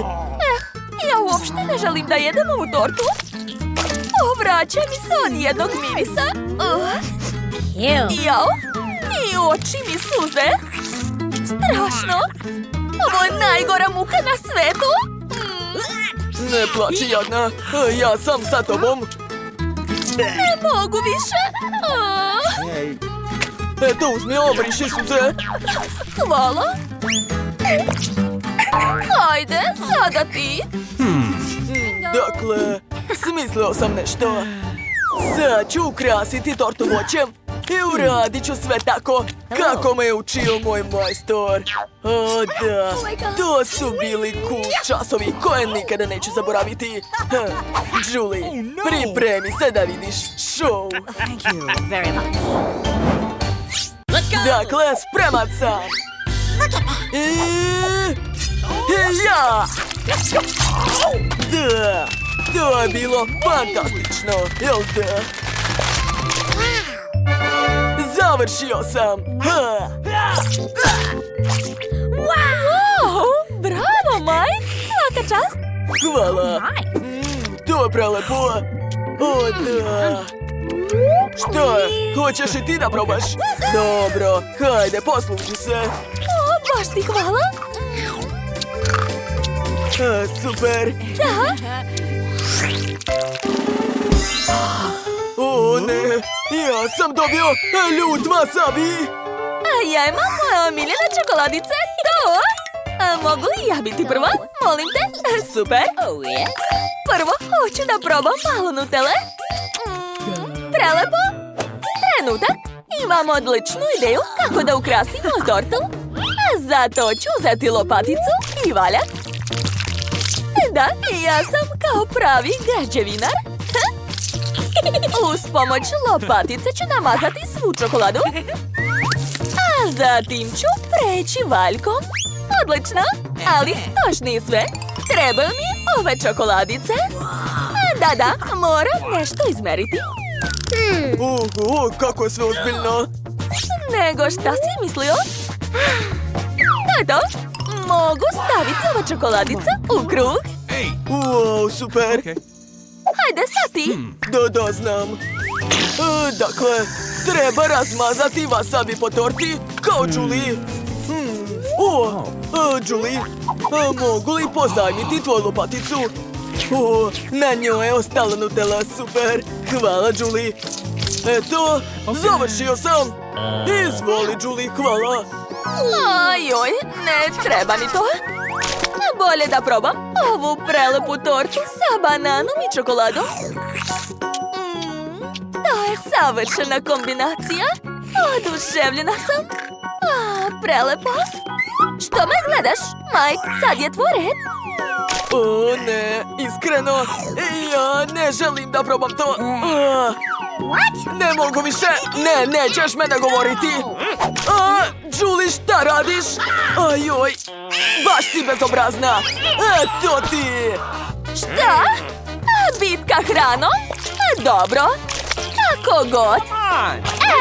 Ja uopšte ne želim da jedem ovu tortu. O, vraća mi se od jednog mirisa. Jao, i oči mi suze. Strašno. Ovo je najgora muka na svetu. Ne plači, jadna. Ja sam sa tobom. Ne mogu više. Eto, uzmi, obriši suze. Hvala. Hajde, sada ti. Dakle, smislio sam nešto. Sad ću ukrasiti tortu voćem i uradit ću sve tako kako me je učio moj majstor. O da, to su bili cool časovi koje nikada neću zaboraviti. Julie, pripremi se da vidiš show. Thank you very much. Dakle, spreman sam. I ja! Da, to je bilo fantastično, jel da? Završio sam! Wow, bravo, Mike. Svaka čast. Hvala! To je prelepo! O da! Što je? Hoćeš i ti da probaš? Dobro, hajde, posluži se! O, baš ti hvala. Super! Da, O ne, ja sam dobio ljut wasabi! a ja imam moje omiljene čokoladice. To. A mogu li ja biti prva? Molim te. Super. Prvo hoću da probam malo nutele. Prelepo. Trenutak. Imam odličnu ideju kako da ukrasim moju tortu. A zato ću uzeti lopaticu i valjak. Da, ja sam kao pravi građevinar. Uz pomoć lopatice ću namazati svu čokoladu. A zatim ću preći valjkom. Odlično, ali to još nije sve. Trebaju mi ove čokoladice. Da, moram nešto izmeriti. Kako je sve ozbiljno! Nego šta si mislio? Eto, mogu staviti ove čokoladice u krug. Wow, super! Hajde, sad ti. Da, znam. Dakle, treba razmazati wasabi po torti kao Julie. Julie, mogu li pozajmiti tvoju lopaticu? Na njoj je ostala Nutella, super. Hvala, Julie. Eto, završio sam. Izvoli, Julie, hvala. Ajoj, ne treba mi to. Bolje da probam ovu prelepu tortu sa bananom i čokoladom. savršena kombinacija. Oduševljena sam. Prelepo. Što me gledaš? Mike, sad je tvoj red. O ne, iskreno, ja ne želim da probam to. Ne mogu više, nećeš me nagovoriti. Julie, šta radiš? Ajoj, baš si bezobrazna. Eto ti. Šta? Bitka hranom? Dobro. Kako god.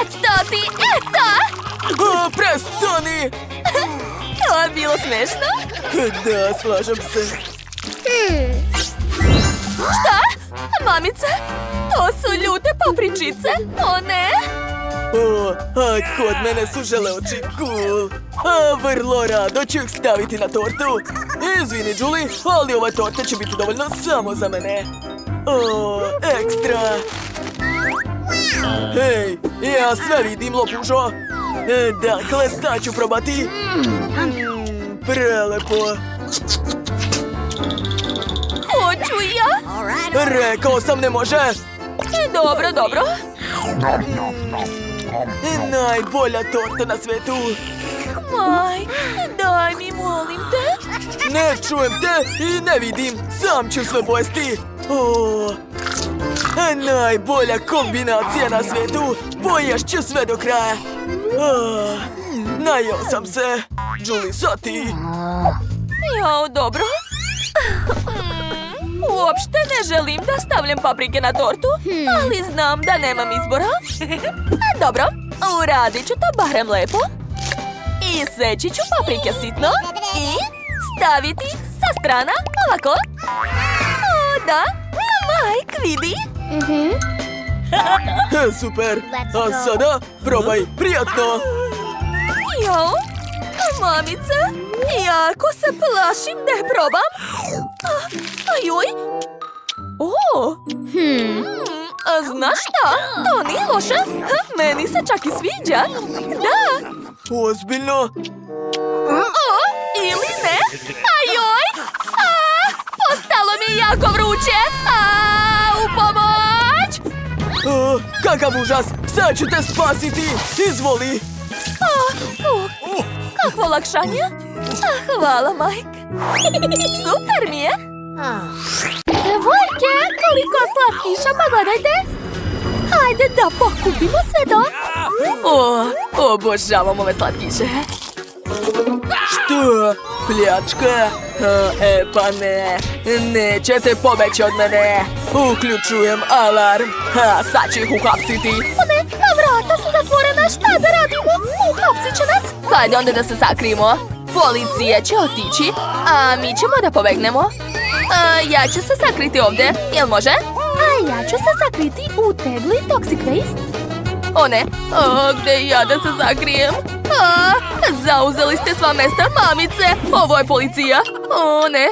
Eto ti, eto! Prestani! To je bilo smešno. Da, slažem se. Šta? Mamice? To su ljute papričice? O ne! Kod mene su želeoči cool. Vrlo rado ću ih staviti na tortu. Izvini, Julie, ali ova torta će biti dovoljno samo za mene. Ekstra! Hej, ja sve vidim, lopužo. Dakle, šta ću probati? Prelepo. Hoću i ja? Rekao sam ne može. Dobro, dobro. Najbolja torta na svetu. Mike, daj mi, molim te. Ne čujem te i ne vidim. Sam ću sve pojesti. Najbolja kombinacija na svetu. Poješću sve do kraja. Najeo sam se. Julie, sad ti. Jao, dobro. Uopšte ne želim da stavljam paprike na tortu, ali znam da nemam izbora. Dobro, uradit ću to barem lepo. I seći ću paprike sitno i staviti sa strana ovako. O, da, Mike, vidi. Super. A sada probaj, prijatno. Jao, mamice, jako se plašim da je probam. Ajoj. Znaš šta? To nije loše. Meni se čak i sviđa. Da. Ozbiljno? Ili ne? Ajoj. Postalo mi je jako vruće. U pomoć. Kakav užas. Sad ću te spasiti. Izvoli. Kakvo olakšanje. Hvala, Mike. Super mi je. Devojke, koliko slatkiša, pa gledajte. Hajde da pokupimo sve to. Obožavam ove slatkiše. Što? Pljačka? Pa ne. Nećete pobeći od mene. Uključujem alarm. Sad ću ih uhapsiti. Ne, vrata su zatvorena, šta da radimo? Uhapsit će nas. Hajde onda da se sakrijemo. Policija će otići, a mi ćemo da pobegnemo. Ja ću se sakriti ovdje, jel može? A ja ću se sakriti u tegli Toxic Waste. O ne, gde ja da se sakrijem? Zauzeli ste sva mesta, mamice. Ovo je policija. O ne.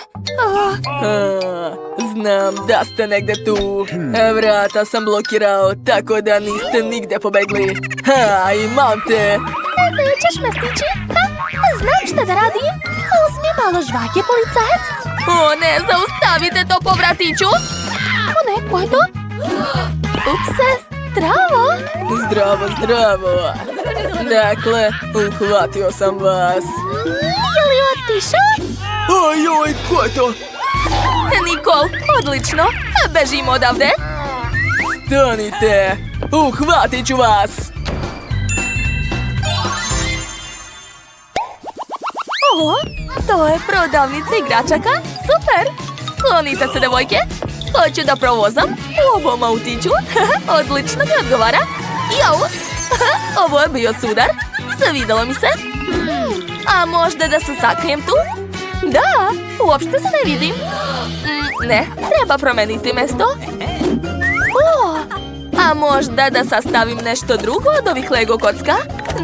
Znam da ste negde tu. Vrata sam blokirao, tako da niste nigde pobegli. Imam te. Nećeš me stići? Znam šta da radim. Uzmi malo žvake, policajac. O ne, zaustavite to po vratiću. O ne, ko je to? Upse, zdravo. Zdravo. Dakle, uhvatio sam vas. Je li otišao? Ajoj, ko je to? Nikol, odlično. Bežimo odavde. Stanite. Uhvatit ću vas. To je prodavnica igračaka. Super. Sklonite se, devojke. Hoću da provozam u ovom autiću. Odlično mi odgovara. Jau. Ovo je bio sudar. Svidelo mi se. A možda da se sakrijem tu? Da, uopšte se ne vidim. Ne, treba promeniti mesto. A možda da sastavim nešto drugo od ovih Lego kocka?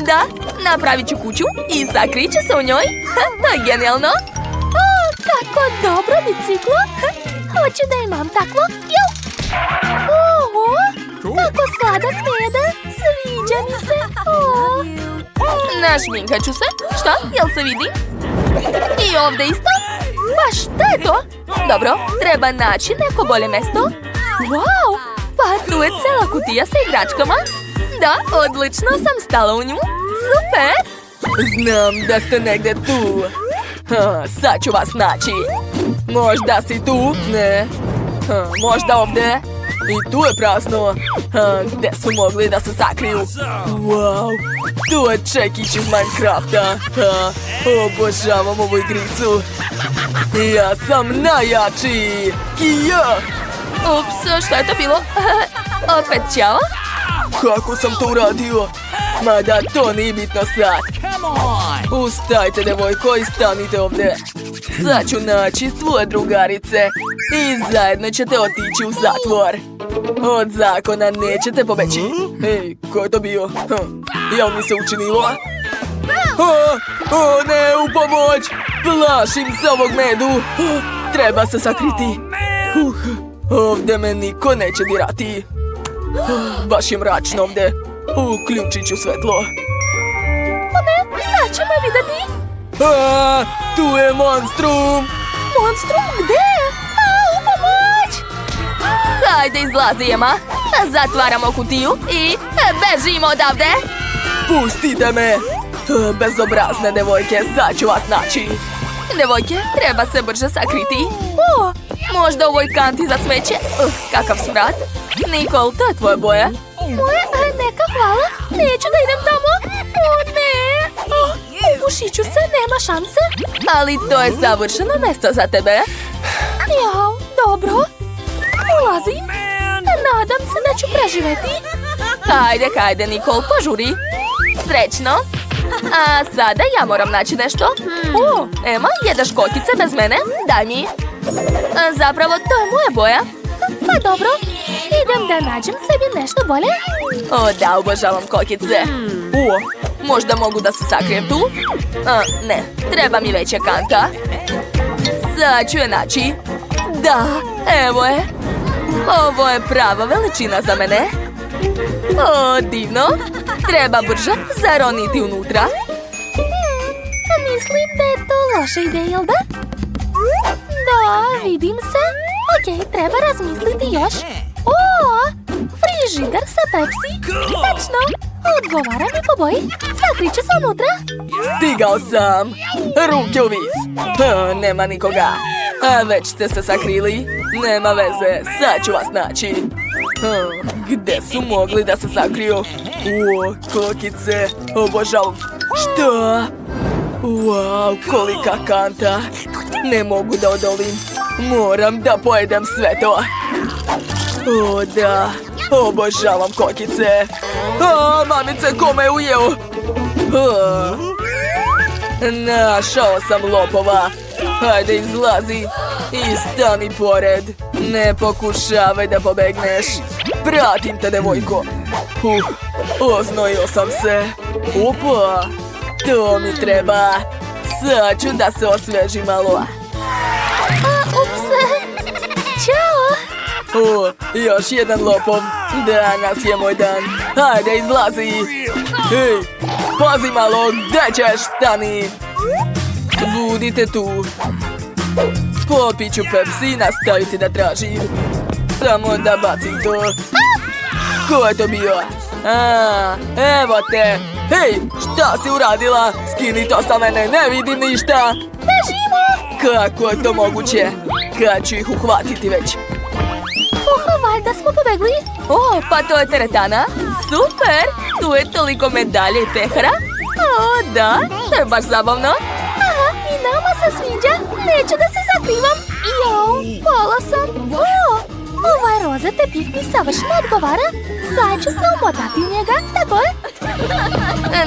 Da, napravit ću kuću i sakrit ću se u njoj. To je genijalno. Kako dobro biciklo. Hoću da imam takvo. Kako sladak meda. Sviđa mi se. Našminkat ću se. Šta? Jel se vidi? I ovdje isto? Pa šta je to? Dobro, treba naći neko bolje mesto. Wow, Pa tu je cela kutija sa igračkama. Da, odlično sam stala u nju. Super! Znam da ste negdje tu. Sad ću vas naći. Možda si tu? Ne. Možda ovdje? I tu je prazno. Gdje su mogli da se sakriju? Wow, tu je čekić iz Minecrafta. Obožavam ovu igricu. Ja sam najjači. Ja. Ups, šta je to bilo? Opet ćao? Kako sam to uradio? Mada to nije bitno sad. Ustajte, devojko, i stanite ovdje. Sad ću naći tvoje drugarice i zajedno ćete otići u zatvor. Od zakona nećete pobeći. Ej, ko je to bio? Jel mi se učinilo? O ne, u pomoć! Plašim se ovog medu. Treba se sakriti. Ovdje me niko neće dirati. Baš je mračno ovdje. Uključit ću svetlo. O ne, sad će me vidjeti. Tu je monstrum. Monstrum, gdje? U pomoć! Hajde, izlazi, Ema. Zatvaramo kutiju i bežimo odavde. Pustite me. Bezobrazne devojke, sad ću vas naći. Devojke, treba se brže sakriti. Možda u ovoj kanti za smeće. Kakav smrad. Nikol, to je tvoja boja. Moje, neka hvala. Neću da idem tamo. O ne. Upušit ću se, nema šanse. Ali to je savršeno mjesto za tebe. Jao, dobro. Ulazim. Nadam se da ću preživeti. Hajde, Nikol, požuri. Srećno. A sada ja moram naći nešto. Ema, jedeš kokice bez mene? Daj mi. Zapravo, to je moja boja. Pa dobro. Idem da nađem sebi nešto bolje. O da, obožavam kokice. Možda mogu da se sakrijem tu? Ne, treba mi veća kanta. Sad ću je naći. Da, evo je. Ovo je prava veličina za mene. O, divno. Treba brže zaroniti unutra. Mislim da je to loša ideja, jel da? Da, vidim se. Okej, treba razmisliti još. Frižider sa Pepsi. Tačno, odgovara mi po boji. Sakriće se unutra. Stigao sam. Ruke u vis. Nema nikoga. A već ste se sakrili. Nema veze, sad ću vas naći. Gde su mogli da se sakriju? Kokice. Obožavam. Šta? Wow, kolika kanta. Ne mogu da odolim. Moram da pojedem sve to. O da, obožavam kokice. Mamice, ko me je ujeo? Našao sam lopova. Hajde, izlazi i stani pored. Ne pokušavaj da pobegneš. Pratim te, devojko. Oznojio sam se. Opa, to mi treba. Sad ću da se osvežim malo. Ups. Ćao. Još jedan lopov. Danas je moj dan. Hajde, izlazi. Hej, pazi malo, gde ćeš, stani. Budite tu. Popit ću Pepsi i nastaviti da tražim. Samo da bacim to. Ko je to bio? Evo te. Hej, šta si uradila? Skini to sa mene, ne vidim ništa. Bežimo. Kako je to moguće? Kad ću ih uhvatiti već? Valjda smo pobegli. Pa to je teretana. Super, tu je toliko medalje i pehara. Da, to je baš zabavno. Aha, i nama se sviđa. Neću da se sakrivam. Jao, pala sam. Ovaj roza tepih mi savršeno odgovara. Sad ću se umotati u njega, tako je?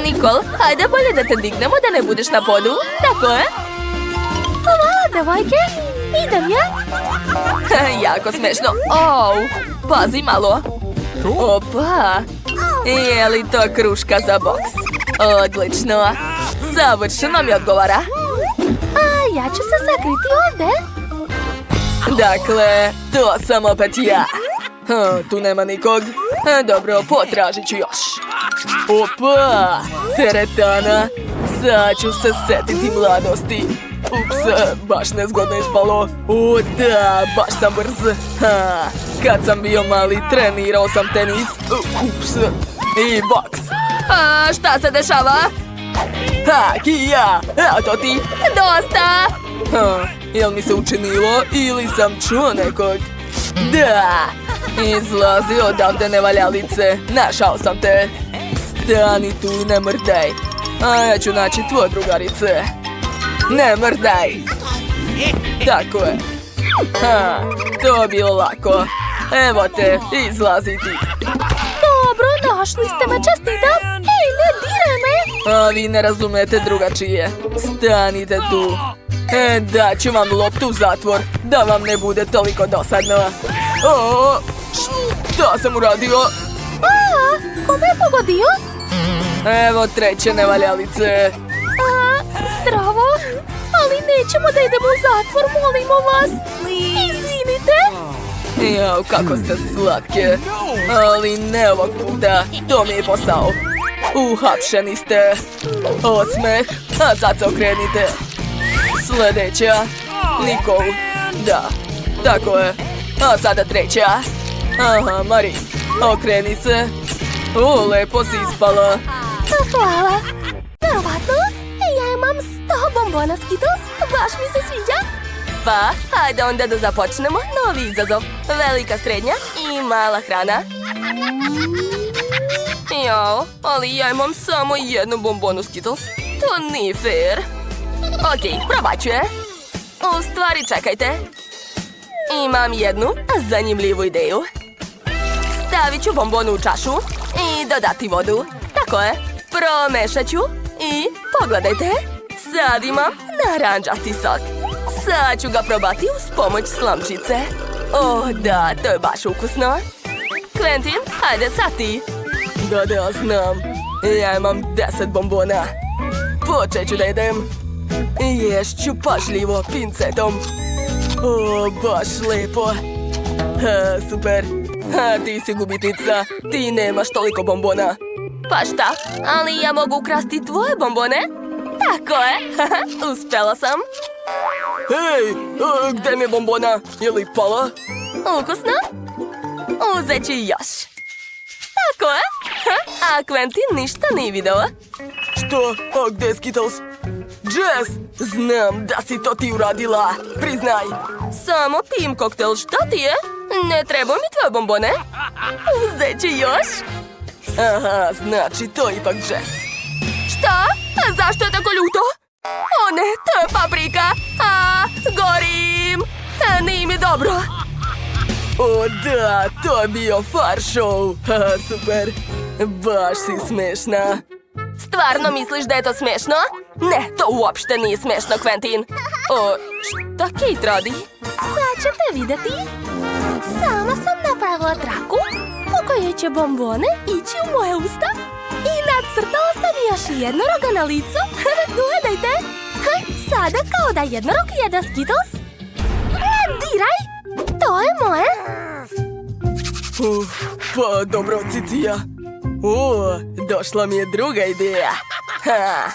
Nikol, hajde bolje da te dignemo da ne budeš na podu. Tako je? Devojke, idem ja. Jako smešno. Pazi malo. Opa, je li to kruška za boks? Odlično. Savršeno mi odgovara. Ja ću se sakriti ovdje. Dakle, to sam opet ja. Tu nema nikog. Dobro, potražit ću još. Opa, teretana. Sad ću se setiti mladosti. Ups, baš nezgodno ispalo. O da, baš sam brz. Kad sam bio mali, trenirao sam tenis. Ups. I boks. A šta se dešava? Ha, Kija, a to ti? Dosta! Jel mi se učinilo ili sam čuo nekog? Da! Izlazi odavde, nevaljalice. Našao sam te. Stani tu i ne mrdaj. A ja ću naći tvoje drugarice. Ne mrdaj! Tako je. Ha, to je bilo lako. Evo te, izlazi ti. Dobro, našli ste me, čestitam. Ej, ne diraj me. A vi ne razumete drugačije. Stanite tu. Daću vam loptu u zatvor, da vam ne bude toliko dosadno. O, šta sam uradio? A, kome je pogodio? Evo treće nevaljalice. Zdravo. Ali nećemo da idemo u zatvor, molimo vas. Izvinite. Jao, kako ste slatke. Ali ne ovog puta, to mi je posao. Uhapšeni ste. Osmeh, a sad se okrenite. Sljedeća. Nikol. Da, tako je. A sada treća. Aha, Mari, okreni se. O, lepo si ispala. Hvala. Verovatno, ja imam 100 bombona Skittles. Baš mi se sviđa. Pa, hajde onda da započnemo novi izazov. Velika, srednja i mala hrana. Jao, ali ja imam samo jednu bombonu Skittles. To nije fair. Okej, probat ću je. U stvari, čekajte. Imam jednu zanimljivu ideju. Stavit ću bombonu u čašu i dodati vodu. Tako je. Promešat ću i pogledajte. Sad imam naranđasti sok. Sad ću ga probati uz pomoć slamčice. O, da, to je baš ukusno. Quentin, hajde sad ti. Da, znam. Ja imam 10 bombona. Počet ću da jedem. Ješću pažljivo pincetom. O, baš lepo. Ha, super. Ha, ti si gubitnica. Ti nemaš toliko bombona. Pa šta, ali ja mogu ukrasti tvoje bombone? Tako je, uspjela sam. Hej, gde mi je bombona? Je li pala? Ukusno? Uzet ću još. Tako je, a Quentin ništa nije video. Što? A gde je Skittles? Jess, znam da si to ti uradila. Priznaj. Samo pijem koktel, šta ti je? Ne treba mi tvoje bombone. Uzet ću još. Aha, znači to je ipak Jess. Šta? Zašto je tako ljuto? O ne, to je paprika. Gorim. Nije mi dobro. O da, to je bio far show. Haha, super. Baš si smešna. Stvarno misliš da je to smešno? Ne, to uopšte nije smešno, Quentin. O, šta Kate radi? Sad ćete vidjeti. Sama sam napravila traku po kojoj će bombone ići u moje usta. I nacrtala sam još jednoroga na licu. Gledajte. Sada kao da jednorog jede Skittles. Ne diraj. To je moje. Pa dobro, Cicija. O, došla mi je druga ideja. Ha.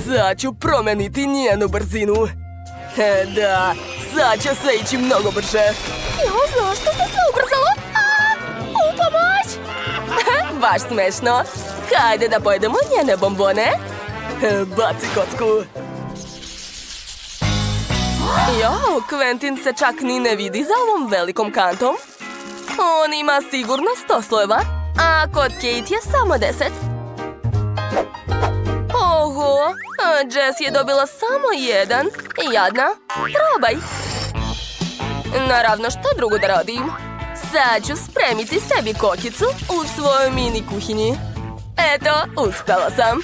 Sad ću promeniti njenu brzinu. Da, sad će se ići mnogo brže. Zašto se sve ubrzalo? U pomoć! Baš smešno. Hajde da pojedemo njene bombone. Baci kocku. Jo, Quentin se čak ni ne vidi za ovom velikom kantom. On ima sigurno 100 slojeva, a kod Kate je samo 10. Oho, Jess je dobila samo 1. Jadna, probaj. Naravno, što drugo da radim? Sad ću spremiti sebi kokicu u svojoj mini kuhinji. Eto, uspela sam.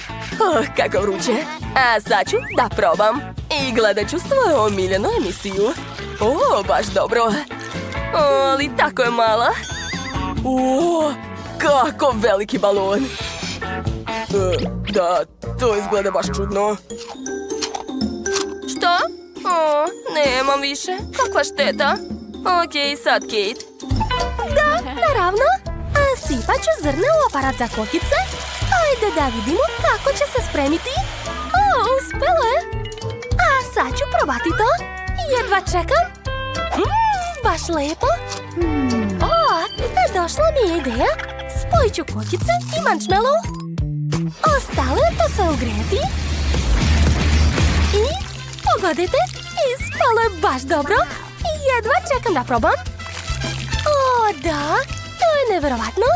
Kako vruće. A sad ću da probam. I gledat ću svoju omiljenu emisiju. O, baš dobro. Ali tako je mala. O, kako veliki balon. Da, to izgleda baš čudno. Što? O, nemam više. Kakva šteta. Okej, sad Kate. Da, naravno. Sipat ću zrna u aparat za kokice. Ajde da vidimo kako će se spremiti. O, uspelo je. A sad ću probati to. Jedva čekam. Baš lepo. O, došla mi je ideja. Spojit ću kokice i marshmallow. Ostalo je to sve ugrijati. I pogledajte, ispalo je baš dobro. Jedva čekam da probam. O, da, to je neverovatno.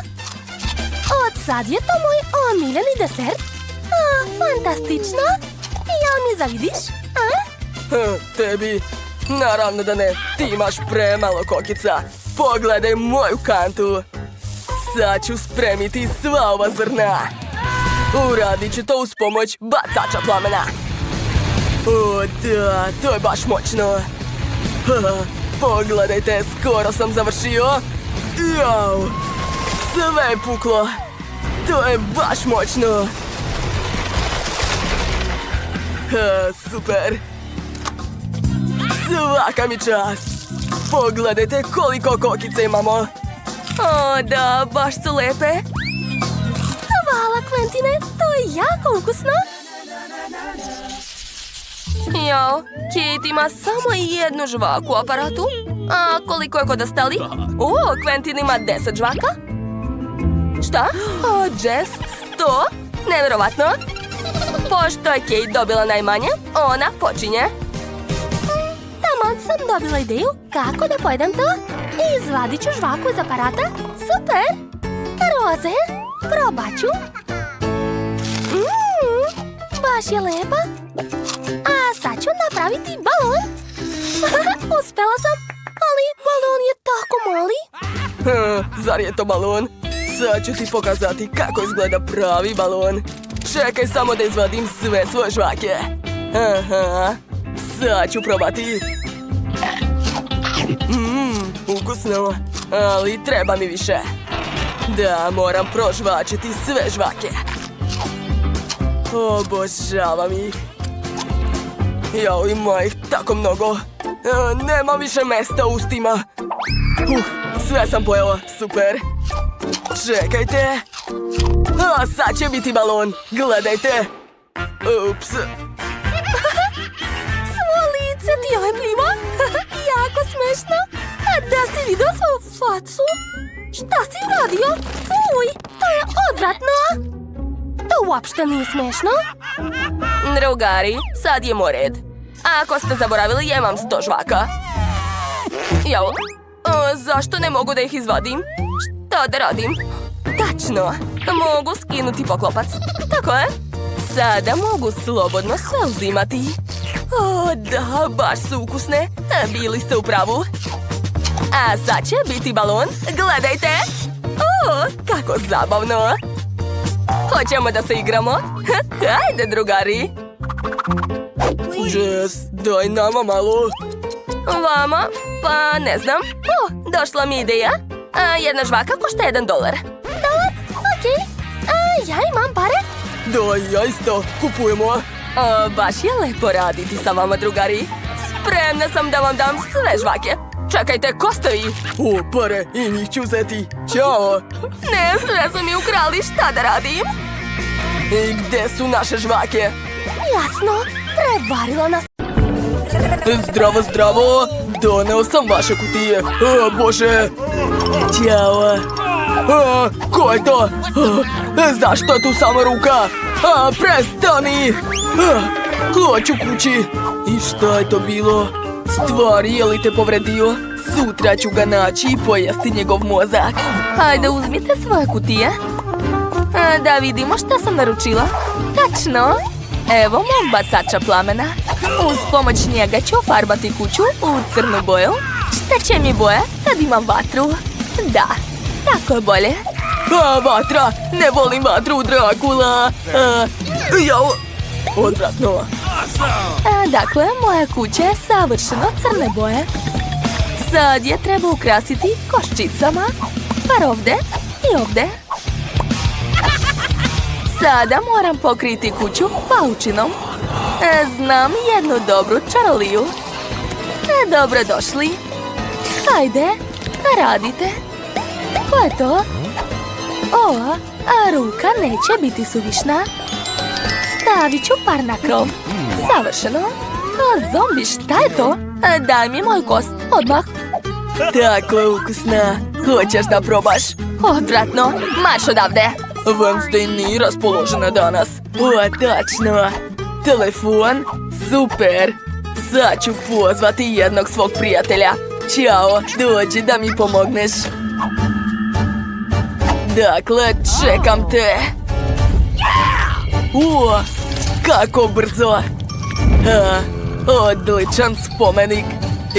Od sad je to moj omiljeni desert. Fantastično. Jel mi zavidiš? Tebi? Naravno da ne. Ti imaš premalo kokica. Pogledaj moju kantu. Sad ću spremiti sva ova zrna. Uradit ću to uz pomoć bacača plamena. O, da, to je baš moćno. Pogledajte, skoro sam završio. Jau, sve je puklo. To je baš moćno. Super. Svaka mi čast. Pogledajte koliko kokice imamo. O, da, baš su lepe. Hvala, Quentine, to je jako ukusno. Jo, Kate ima samo jednu žvaku u aparatu. A koliko je kod ostali? O, Quentin ima 10 žvaka. Šta? O, Jess, 100? Nevjerovatno. Pošto je Kate dobila najmanje, ona počinje. Taman sam dobila ideju kako da pojedem to. Izvadit ću žvaku iz aparata. Super! Roze, probat ću. Baš je lepa. A sad ću napraviti balon. Uspela sam, ali balon je tako mali. Zar je to balon? Sad ću ti pokazati kako izgleda pravi balon. Čekaj samo da izvadim sve svoje žvake. Aha, sad ću probati. Ukusno, ali treba mi više. Da, moram prožvačiti sve žvake. Obožavam ih. Jao, ima ih tako mnogo. Nema više mesta u ustima. Sve sam pojela, super. Čekajte. Sad će biti balon. Gledajte. Ups. Svo lice ti je lepljivo. Jako smešno. A da si vidio svoju facu? Šta si uradio? Fuj, to je odvratno. To uopšte nije smešno. Drugari, sad je moj red. Ako ste zaboravili, ja imam 100 žvaka. Jao, zašto ne mogu da ih izvadim? Šta da radim? Tačno, mogu skinuti poklopac. Tako je. Sada mogu slobodno sve uzimati. O, da, baš su ukusne. Bili ste u pravu. A sad će biti balon. Gledajte. O, kako zabavno. Hoćemo da se igramo? Hajde, drugari. Jess, daj nama malo. Vama? Pa ne znam. O, došla mi ideja. Jedna žvaka košta $1. Dolar? Okej. Ja imam pare. Daj, ja isto. Kupujemo. Baš je lepo raditi sa vama, drugari. Spremna sam da vam dam sve žvake. Čekajte, ko stoji? O, pare, i njih ću uzeti. Ćao. Ne, sve su mi ukrali, šta da radim? I gde su naše žvake? Jasno, prevarila nas. Zdravo, zdravo. Doneo sam vaše kutije. O, Bože. Ćao. Ko je to? Zašto je tu samo ruka? Prestani. Hoću kući. I šta je to bilo? Stvari, je li te povredio? Sutra ću ga naći i pojesti njegov mozak. Hajde, uzmite svoje kutije. Da vidimo šta sam naručila. Tačno. Evo mog bacača plamena. Uz pomoć njega ću ofarbati kuću u crnu boju. Šta će mi boja kad imam vatru? Da, tako je bolje. Vatra! Ne volim vatru, Drakula! Jao! Odvratno. Dakle, moja kuća je savršeno crne boje. Sad je treba ukrasiti koščicama. Par ovde i ovde. Sada moram pokriti kuću paučinom. Znam jednu dobru čaroliju. Dobrodošli. Hajde, radite. Ko je to? O, a ruka neće biti suvišna. Stavit ću par na krov. Savršeno. A zombi, šta je to? Daj mi moju kost, odmah. Tako je ukusna. Hoćeš da probaš? Odvratno, marš odavde. Wednesday nije raspoložena danas. O, tačno. Telefon? Super. Sad ću pozvati jednog svog prijatelja. Ćao, dođi da mi pomogneš. Dakle, čekam te. O, kako brzo. Odličan spomenik.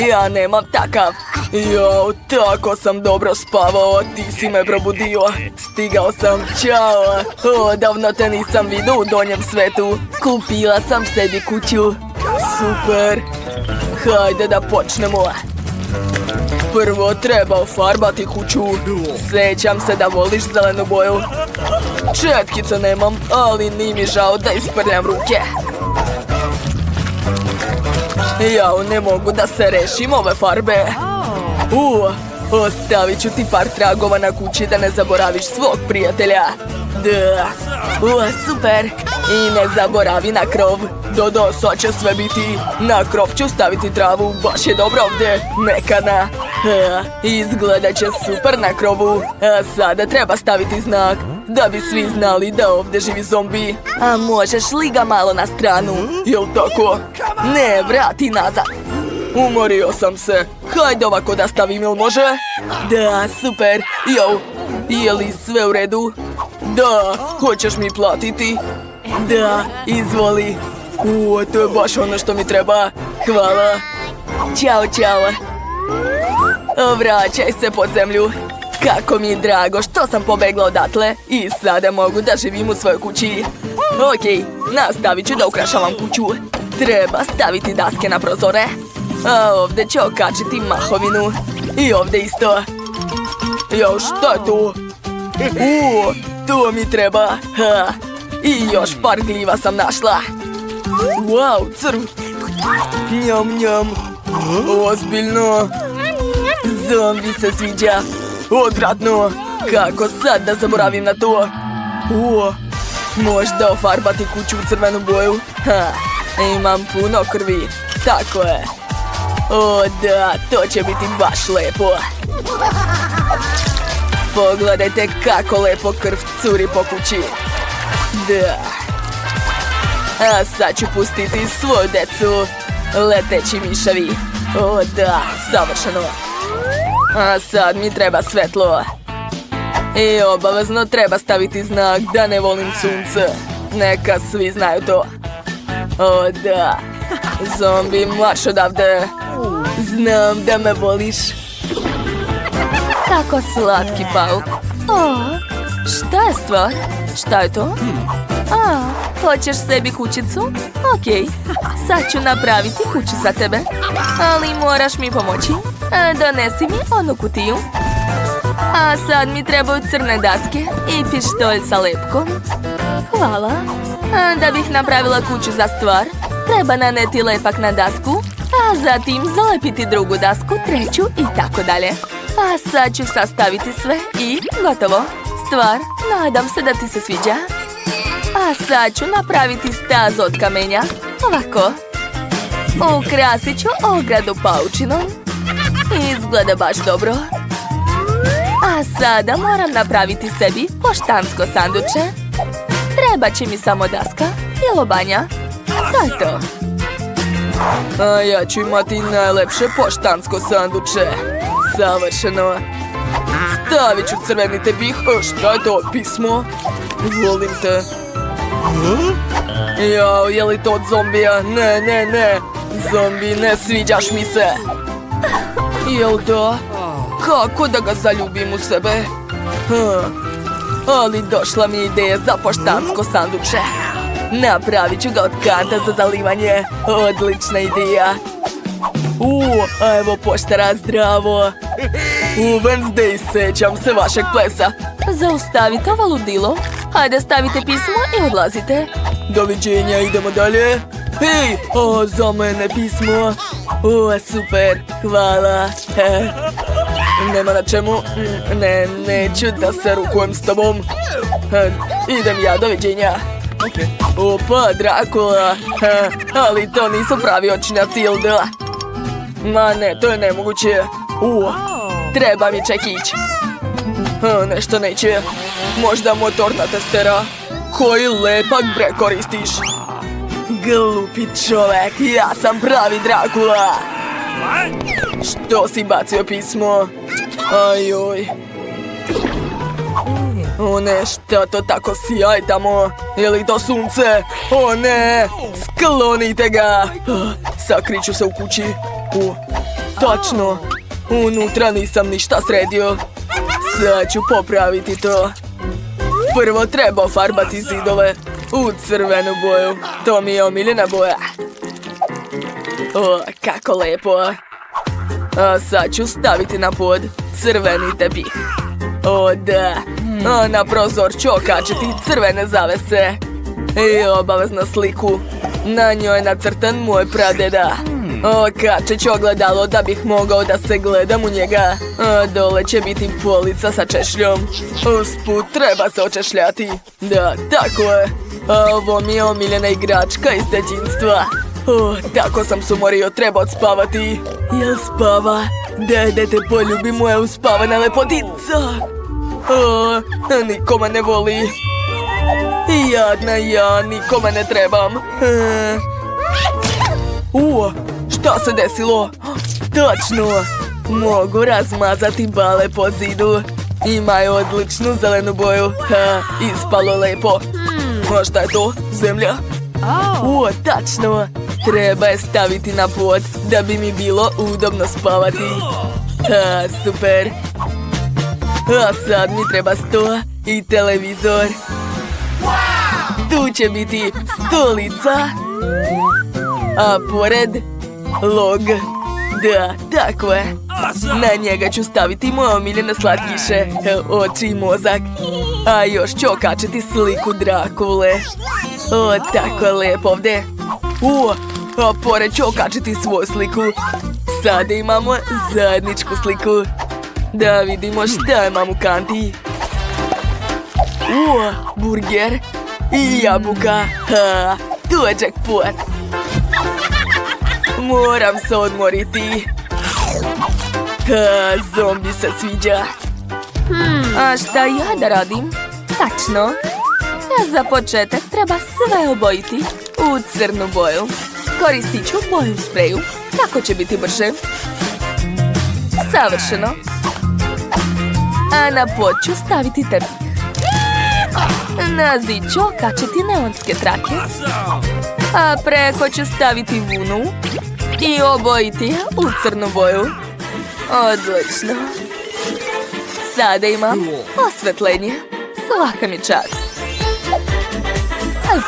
Ja nemam takav. Jao, tako sam dobro spavao, ti si me probudio. Stigao sam, ćao. Odavno te nisam vidio u donjem svetu. Kupila sam sebi kuću. Super. Hajde da počnemo. Prvo treba ofarbati kuću. Sjećam se da voliš zelenu boju. Četkice nemam, ali nije mi žao da isprljam ruke. Jao, ne mogu da se rešim ove farbe. Ostavit ću ti par tragova na kući da ne zaboraviš svog prijatelja. Da. Super. I ne zaboravi na krov. Da, sad će sve biti. Na krov ću staviti travu. Baš je dobro ovdje. Mekana. Izgledat će super na krovu. A sada treba staviti znak. Da bi svi znali da ovdje živi zombi. A možeš li ga malo na stranu? Jel tako? Ne, vrati nazad. Umorio sam se. Hajde ovako da stavim, jel može? Da, super. Jo, je li sve u redu? Da, hoćeš mi platiti? Da, izvoli. To je baš ono što mi treba. Hvala. Ćao, ćao. Vraćaj se pod zemlju. Kako mi je drago što sam pobegla odatle i sada mogu da živim u svojoj kući. Okej, nastavit ću da ukrašavam kuću. Treba staviti daske na prozore. A ovdje ću okačiti mahovinu. I ovdje isto. Jo, šta je to? To mi treba. I još par gljiva sam našla. Wow, crv. Njam, njam. Ozbiljno. Zombi se sviđa. Odvratno. Kako sad da zaboravim na to? Možda ofarbati kuću u crvenu boju? Imam puno krvi. Tako je. O da, to će biti baš lepo. Pogledajte kako lepo krv curi po kući. Da. A sad ću pustiti svoju decu. Leteći miševi. O da, savršeno. A sad mi treba svetlo. I obavezno treba staviti znak da ne volim sunce. Neka svi znaju to. O da. Zombi, marš odavde. Znam da me voliš. Kako slatki pauk. Šta je stvar? Šta je to? Hoćeš sebi kućicu? Okej, sad ću napraviti kuću za tebe. Ali moraš mi pomoći. Donesi mi onu kutiju. A sad mi trebaju crne daske i pištolj sa lepkom. Hvala. Da bih napravila kuću za stvar, treba naneti lepak na dasku, a zatim zalepiti drugu dasku, treću i tako dalje. A sad ću sastaviti sve i gotovo. Stvar, nadam se da ti se sviđa. A sad ću napraviti staz od kamenja. Ovako. Ukrasit ću ogradu paučinom. Izgleda baš dobro. A sada moram napraviti sebi poštansko sanduče. Treba će mi samo daska i lobanja. To je to. A ja ću imati najlepše poštansko sanduče. Savršeno. Stavit ću crveni tepih. Šta je to? Pismo? Volim te. Jao, je li to od zombija? Ne, ne, ne. Zombi, ne sviđaš mi se. Jel da? Kako da ga zaljubim u sebe? Ali došla mi je ideja za poštansko sanduče. Napravit ću ga od kanta za zalivanje. Odlična ideja. A evo poštara, zdravo. Wednesday, sećam se vašeg plesa. Zaustavite ovo ludilo. Hajde, stavite pismo i odlazite. Doviđenja, idemo dalje. Hej, za mene pismo. Super, hvala. Nema na čemu. Neću da se rukujem s tobom. Idem ja, doviđenja. Opa, Drakula. Ali to nisu pravi očinjaci, jel da? Ma ne, to je nemoguće. Treba mi čekić. Nešto neće. Možda motorna testera. Koji lepak bre koristiš? Glupi čovek, ja sam pravi Drakula. Što si bacio pismo? Ajoj. O ne, šta to tako sjaj tamo? Je li to sunce? O ne, sklonite ga. Sakriću se u kući. Tačno, unutra nisam ništa sredio. Sad ću popraviti to. Prvo treba ofarbati zidove u crvenu boju. To mi je omiljena boja. O, kako lepo. A sad ću staviti na pod crveni tepih. O da, a na prozor ću okačiti crvene zavese. I obavezno sliku. Na njoj je nacrtan moj pradeda. Okačit ću ogledalo da bih mogao da se gledam u njega. A dole će biti polica sa češljom. Usput treba se očešljati. Da, tako je. A ovo mi je omiljena igračka iz djetinjstva. Tako sam se umorio, treba odspavati. Jel spava? Dete poljubi moja uspavana lepotica. Niko me ne voli. Jadna ja, niko me ne trebam. Šta se desilo? Tačno, mogu razmazati bale po zidu. Imaju odličnu zelenu boju. Ispalo lepo. A šta je to? Zemlja? Tačno. Treba je staviti na pod da bi mi bilo udobno spavati. Super. A sad mi treba sto i televizor. Tu će biti stolica. A pored log. Da, tako je. Na njega ću staviti moje omiljene slatkiše, oči i mozak. A još ću okačiti sliku Drakule. Tako je lepo ovdje. A pored ću okačiti svoju sliku. Sada imamo zajedničku sliku. Da vidimo šta imam u kanti. Burger i jabuka. Tu je jackpot. Moram se odmoriti. Zombi se sviđa. A šta ja da radim? Tačno. Za početak treba sve obojiti u crnu boju. Koristit ću boju spreju. Tako će biti brže. Savršeno. A na pod ću staviti tepih. Na zid ću okačiti neonske trake. A preko ću staviti vunu i obojiti je u crnu boju. Odlično. Sada imam osvetljenje. Svaka mi čast.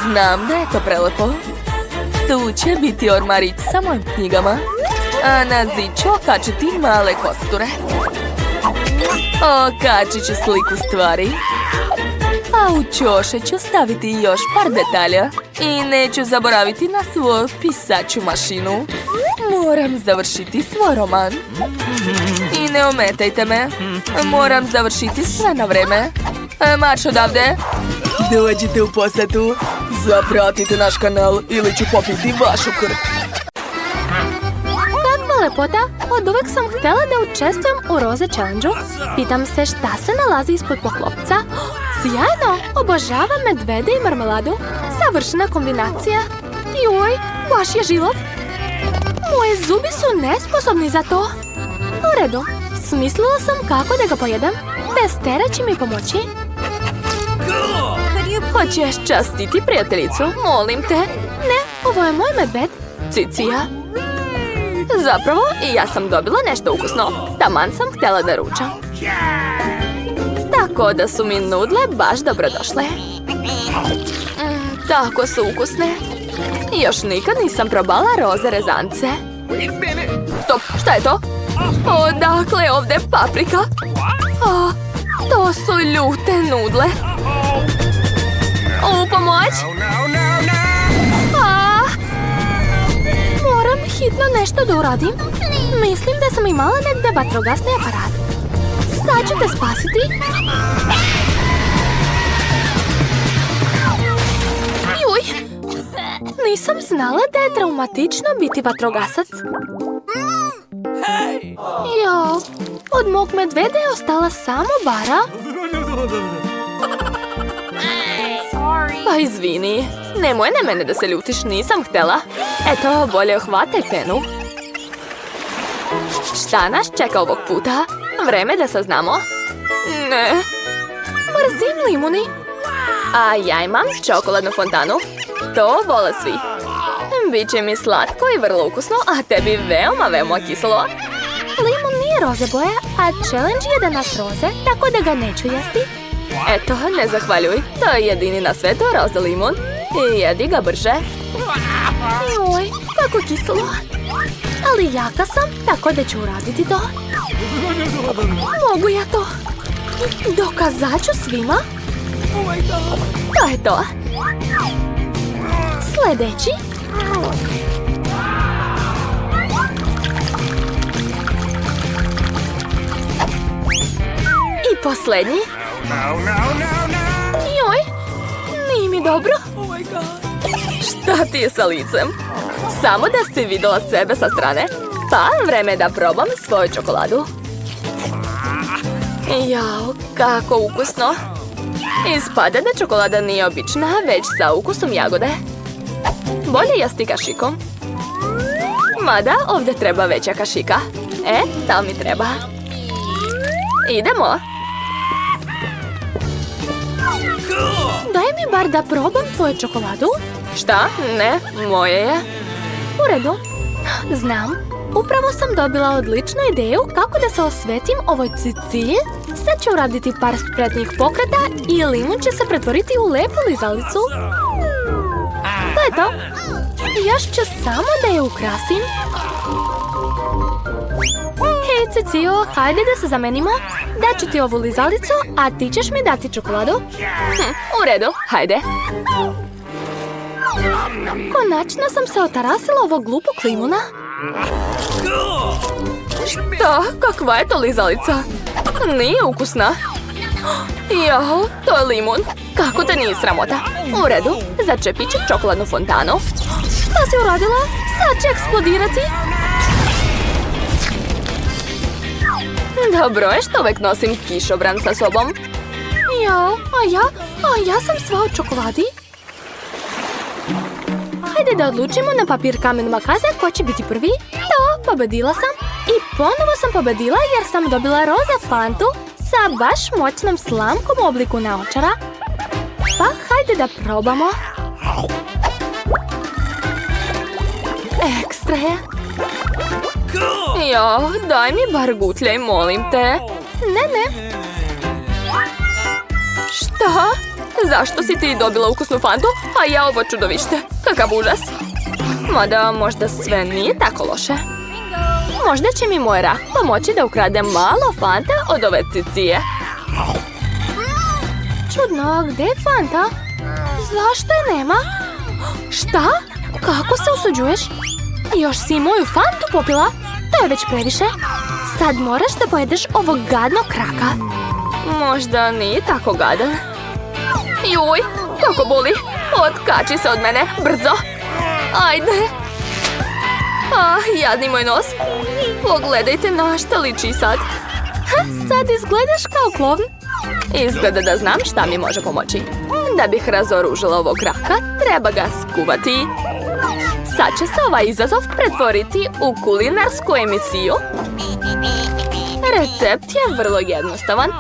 Znam da je to prelepo. Tu će biti ormarić sa mojim knjigama. A na zid ću okačiti male kosture. Okačit ću sliku stvari. A u ćoše ću staviti još par detalja. I neću zaboraviti na svoju pisaću mašinu. Moram završiti svoj roman. I ne ometajte me. Moram završiti sve na vreme. Marš odavde. Dođite u posetu. Zapratite naš kanal ili ću popiti vašu krv. Kakva lepota! Od uvek sam htjela da učestvujem u Roze Challenge-u. Pitam se šta se nalazi ispod poklopca. Sjajno! Obožavam medvede i marmeladu. Savršena kombinacija. Joj, baš je žilav. Moji zubi su nesposobni za to. U redu. Smislila sam kako da ga pojedem. Testera će mi pomoći. Hoćeš častiti prijateljicu? Molim te. Ne, ovo je moj medved. Cicija. Zapravo, i ja sam dobila nešto ukusno. Taman sam htjela da ručam. Tako da su mi nudle baš dobrodošle. Tako su ukusne. Još nikad nisam probala roze rezance. Stop, šta je to? Odakle je ovdje paprika? To su ljute nudle. U pomoć! Moram hitno nešto da uradim. Mislim da sam imala negdje vatrogasni aparat. Sad ću te spasiti. Juj! Nisam znala da je traumatično biti vatrogasac. Jo, od mog medveda je ostala samo bara. Pa izvini, nemoj na mene da se ljutiš, nisam htjela. Eto, bolje ohvataj penu. Šta nas čeka ovog puta? Vreme da saznamo. Ne. Mrzim limuni. A ja imam čokoladnu fontanu. To vole svi. Biće mi slatko i vrlo ukusno, a tebi veoma kiselo. Limun nije roze boje, a challenge je da nas roze, tako da ga neću jesti. Eto, ne zahvaljuj. To je jedini na svetu roze limun. I jedi ga brže. Joj, kako kiselo. Ali jaka sam, tako da ću uraditi to. Mogu ja to. Dokazat ću svima. To je to. Sljedeći. I posljednji. Joj, nije mi dobro. Šta ti je sa licem? Samo da si vidjela sebe sa strane. Pa, vreme je da probam svoju čokoladu. Jao, kako ukusno. Ispada da čokolada nije obična, već sa ukusom jagode. Bolje jesti kašikom. Mada, ovdje treba veća kašika. Ta mi treba. Idemo. Daj mi bar da probam tvoju čokoladu. Šta? Ne, moje je. U redu. Znam, upravo sam dobila odličnu ideju kako da se osvetim ovoj cicilji. Sad ću uraditi par spretnih pokreta i limun će se pretvoriti u lepu lizalicu. To je to. Još ću samo da je ukrasim. Hej, Cicio, hajde da se zamenimo. Daću ti ovu lizalicu, a ti ćeš mi dati čokoladu. U redu, hajde. Konačno sam se otarasila ovog glupog limuna. Šta? Kakva je to lizalica? Nije ukusna. Jao, to je limun. Kako te nije sramota? U redu, začepit ću čokoladnu fontanu. Šta si uradila? Sad će eksplodirati. Dobro je što uvek nosim kišobran sa sobom. Jao, a ja sam sva u čokoladi. Hajde da odlučimo na papir, kamen, makaze ko će biti prvi. To, pobedila sam. I ponovo sam pobedila jer sam dobila roza fantu sa baš moćnom slamkom u obliku naočara. Pa hajde da probamo. Ekstra je. Jao, daj mi bar gutljaj, molim te. Ne. Šta? Zašto si ti dobila ukusnu fantu, a ja ovo čudovište? Kakav užas. Mada možda sve nije tako loše. Možda će mi moj rak pomoći da ukradem malo fante od ove cicije. Čudno, gdje je fanta? Zašto je nema? Šta? Kako se usuđuješ? Još si moju fantu popila? To je već previše. Sad moraš da pojedeš ovog gadnog kraka. Možda nije tako gadan. Juj, kako boli. Otkači se od mene, brzo. Ajde. Jadni moj nos. Pogledajte na šta liči sad. Sad izgledaš kao klovn. Izgleda da znam šta mi može pomoći. Da bih razoružila ovog kraka, treba ga skuvati. Sad će se ovaj izazov pretvoriti u kulinarsku emisiju. Recept je vrlo jednostavan.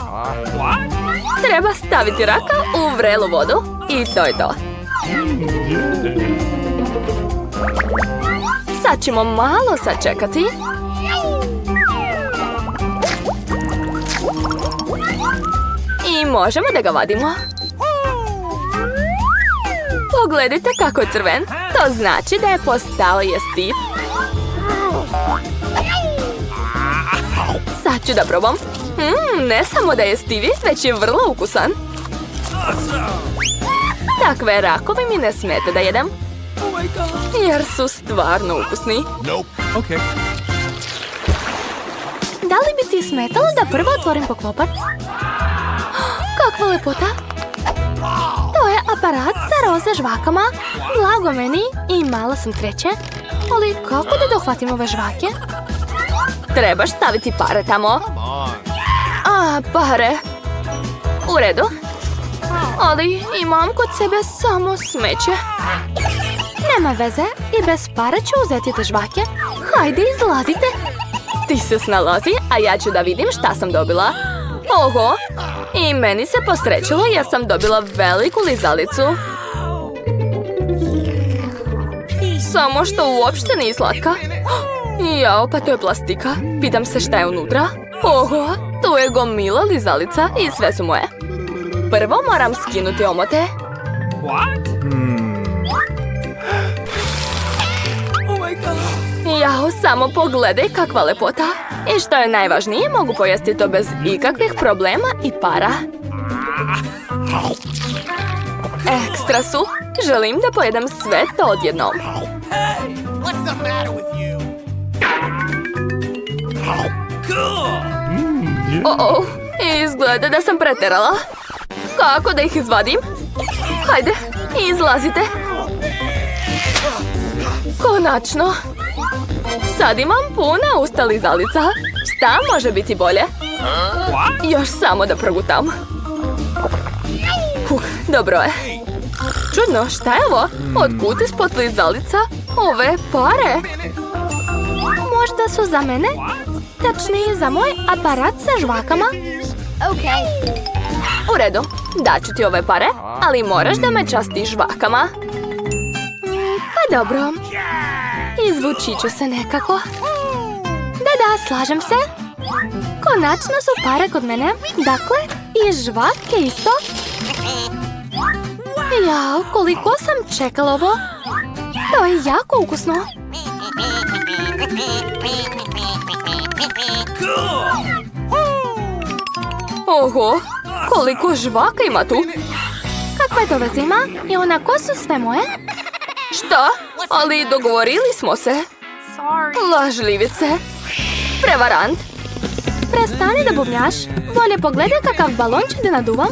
Treba staviti raka u vrelu vodu i to je to. Sad ćemo malo sačekati. I možemo da ga vadimo. Pogledajte kako je crven. To znači da je postao jestiv. Sad ću da probam. Ne samo da je jestiv, već je vrlo ukusan. Takve rakove mi ne smete da jedem. Jer su stvarno ukusni. Da li bi ti smetalo da prvo otvorim poklopac? Kakva lepota! To je aparat sa roze žvakama. Blago meni i malo sam treće. Ali kako da dohvatim ove žvake? Trebaš staviti pare tamo. A, pare. U redu. Ali imam kod sebe samo smeće. Nema veze, i bez para ću uzeti te žvake. Hajde, izlazite. Ti se snalazi, a ja ću da vidim šta sam dobila. Oho, i meni se posrećilo jer sam dobila veliku lizalicu. Samo što uopšte nije slatka. Jao, pa to je plastika. Pitam se šta je unutra. Oho, tu je gomila lizalica i sve su moje. Prvo moram skinuti omote. Jao, samo pogledaj kakva lepota. I što je najvažnije, mogu pojesti to bez ikakvih problema i para. Ekstra su. Želim da pojedem sve to odjednom. O-o, izgleda da sam preterala. Kako da ih izvadim? Hajde, izlazite. Konačno. Sad imam puna usta lizalica. Šta može biti bolje? Još samo da progutam. Dobro je. Čudno, šta je ovo? Otkud ispod lizalica ove pare? Možda su za mene? Tačnije za moj aparat sa žvakama. Okay. U redu, daću ti ove pare, ali moraš da me častiš žvakama. Pa dobro. Izvući ću se nekako. Da, slažem se. Konačno su pare kod mene. Dakle, i žvake isto. Jao, koliko sam čekala ovo. To je jako ukusno. Oho, koliko žvaka ima tu. Kakve to veze ima? I onako su sve moje? Šta? Ali dogovorili smo se. Lažljivice. Prevarant. Prestani da bubnjaš. Bolje pogledaj kakav balončić da naduvam.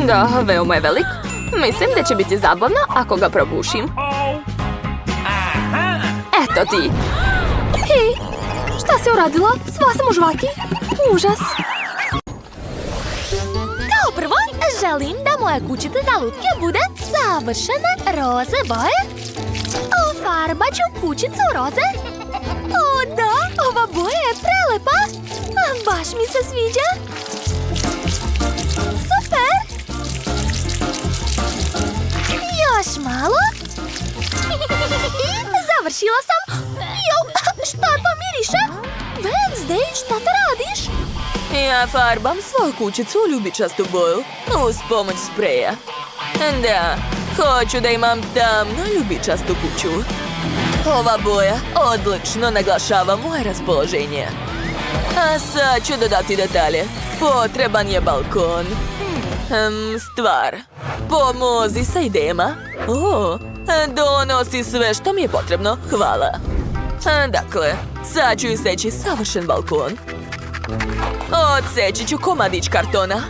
Da, veoma je velik. Mislim da će biti zabavno ako ga probušim. Eto ti. Hej, šta si uradila? Sva sam u žvaki. Užas. Kao prvo, želim da moja kućica za lutke bude savršene roze boje. Ofarbat ću kućicu roze. O da, ova boja je prelepa. Baš mi se sviđa. Super. Još malo. Završila sam. Jo, šta to miriše? Wednesday, šta to radiš? Ja farbam svoju kućicu u ljubičastu boju uz pomoć spreja. Da, hoću da imam tamno ljubičastu kuću. Ova boja odlično naglašava moje raspoloženje. A sad ću dodati detalje. Potreban je balkon. Stvar. Pomozi sa idejama. Donosi sve što mi je potrebno. Hvala. Dakle, sad ću iseći savršen balkon. Odseći ću komadić kartona.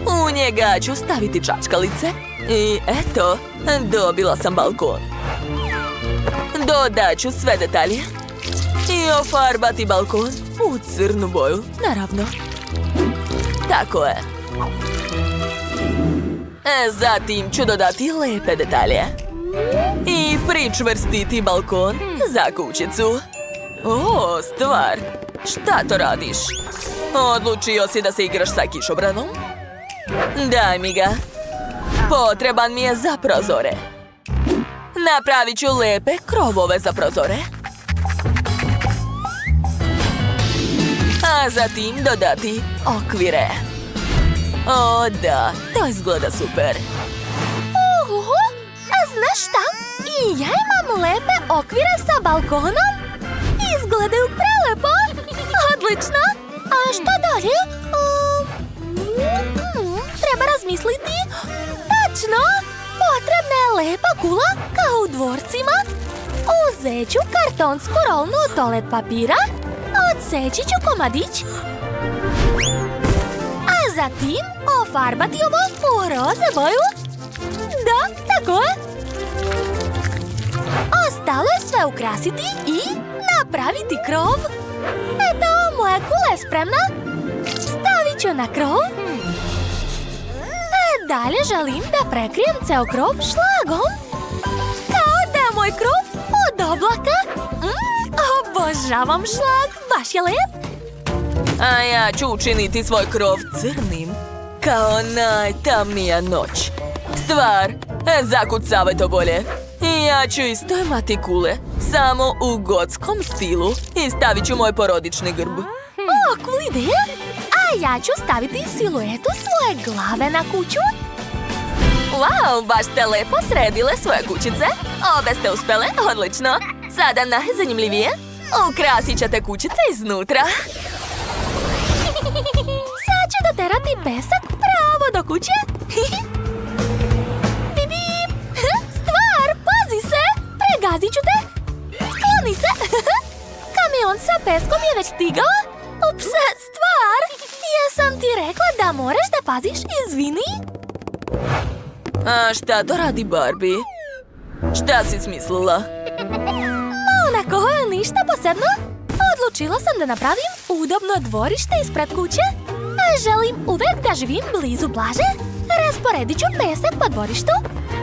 U njega ću staviti čačkalice. I eto, dobila sam balkon. Dodat ću sve detalje. I ofarbati balkon u crnu boju, naravno. Tako je. Zatim ću dodati lepe detalje. I pričvrstiti balkon za kućicu. O, stvar. Šta to radiš? Odlučio si da se igraš sa kišobranom? Daj mi ga. Potreban mi je za prozore. Napravit ću lepe krovove za prozore. A zatim dodati okvire. O da, to izgleda super. Znaš šta? I ja imam lepe okvire sa balkonom. Izgledaju prelepo. Odlično. A šta dalje? Treba razmisliti. Tačno. Potrebna je lepa kula kao u dvorcima. Uzet ću kartonsku rolnu od toalet papira. Odseći ću komadić. A zatim ofarbati ovo u roze boju. Da, tako je. Ostalo je sve ukrasiti i napraviti krov. Eto, Kula je spremna. Stavit ću na krov. Dalje želim da prekrijem ceo krov šlagom. Kao da je moj krov od oblaka. Obožavam šlag, baš je lep. A ja ću učiniti svoj krov crnim, kao najtamnija noć. Stvar, zakucavaj to bolje. I ja ću isto imati kule, samo u gotskom stilu i stavit ću moj porodični grb. Cool ideja. A ja ću staviti siluetu svoje glave na kuću. Wow, baš ste lepo sredile svoje kućice. Obe ste uspele, odlično. Sada najzanimljivije, ukrasit ćete kućice iznutra. Sad ću doterati pesak pravo do kuće. Bip, bip. Stvar, pazi se! Pregazit ću te! Skloni se! Kamion sa peskom je već stigao. Ups, Stvar! Jesam ti rekla da moraš da paziš, izvini. A šta to radi Barbie? Šta si smislila? Onako, ništa posebno. Odlučila sam da napravim udobno dvorište ispred kuće. A želim uvek da živim blizu plaže. Rasporedit ću pesak po dvorištu.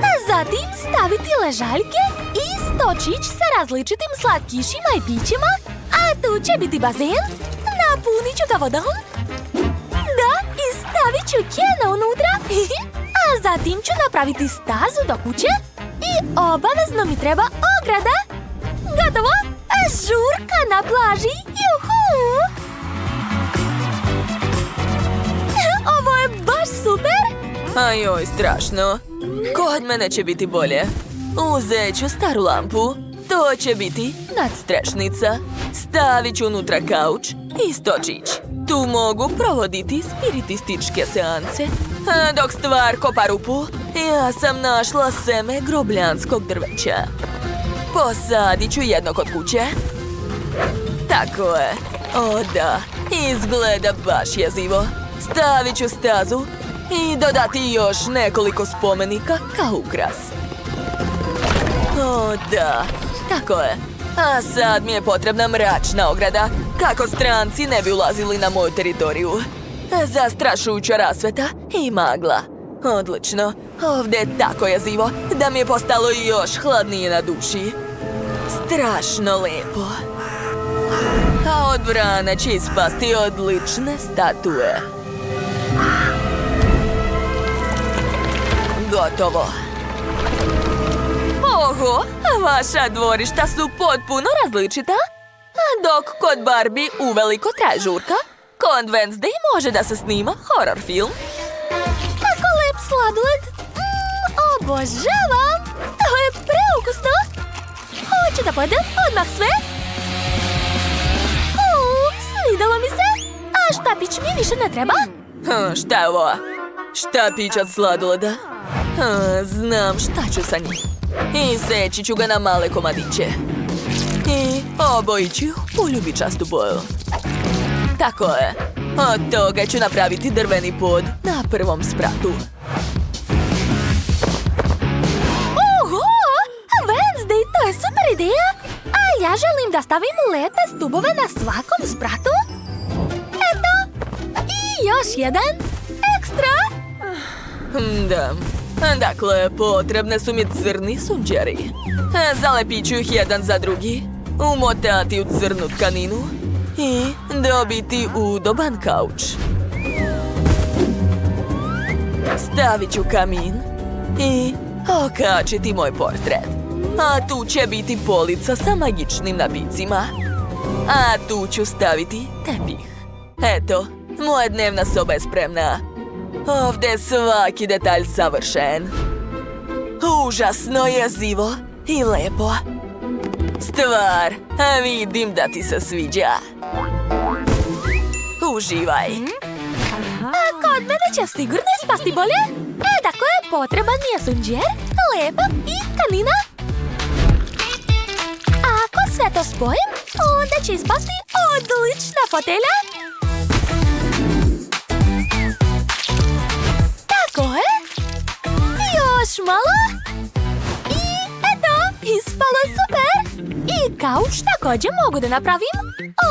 A zatim staviti ležaljke i stočić sa različitim slatkišima i pićima. A tu će biti bazen. Napunit ću ga vodom. Da, i stavit ću kena unutra. A zatim ću napraviti stazu do kuće. I obavezno mi treba ograda. Gotovo! Žurka na plaži! Juhu! Ovo je baš super! Ajoj, strašno. Kod mene će biti bolje. Uzet ću staru lampu. To će biti nadstrešnica. Stavit ću unutra kauč i stočić. Tu mogu provoditi spiritističke seanse. A dok Stvar kopa rupu, ja sam našla seme grobljanskog drveća. Posadit ću jedno kod kuće. Tako je. O da, izgleda baš jezivo. Stavit ću stazu i dodati još nekoliko spomenika kao ukras. O da, tako je. A sad mi je potrebna mračna ograda, kako stranci ne bi ulazili na moju teritoriju. Zastrašujuća rasveta i magla. Odlično, ovdje je tako jezivo da mi je postalo još hladnije na duši. Strašno lepo. A od vrana će ispasti odlične statue. Gotovo. Oho, vaša dvorišta su potpuno različita. Dok kod Barbie uveliko traje žurka, kod Wednesday može da se snima horror film. Tako lep sladoled! Obožavam! To je preukusno! Hoću da pojedem odmah sve! Svidalo mi se! A štapić mi više ne treba? Šta je ovo? Štapić od sladoleda? Znam šta ću sa njim. I seći ću ga na male komadiće. I obojit ću u ljubičastu boju. Tako je. Od toga ću napraviti drveni pod na prvom spratu. Oho! Wednesday, to je super ideja! A ja želim da stavim lepe stubove na svakom spratu. Eto! I još jedan! Ekstra! Da. Dakle, potrebne su mi crni sunđeri. Zalepit ću ih jedan za drugi, umotati u crnu tkaninu i dobiti udoban kauč. Stavit ću kamin i okačiti moj portret. A tu će biti polica sa magičnim napicima. A tu ću staviti tepih. Eto, moja dnevna soba je spremna. Ovdje je svaki detalj savršen. Užasno jezivo i lepo. Stvar, vidim da ti se sviđa. Uživaj. A kod mene će sigurno ispasti bolje. Dakle, potreban mi je sunđer, lepak i tkanina. Ako sve to spojim, onda će ispasti odlična fotelja. Tako je. Još malo. I eto, ispalo je super. I I kauč također mogu da napravim.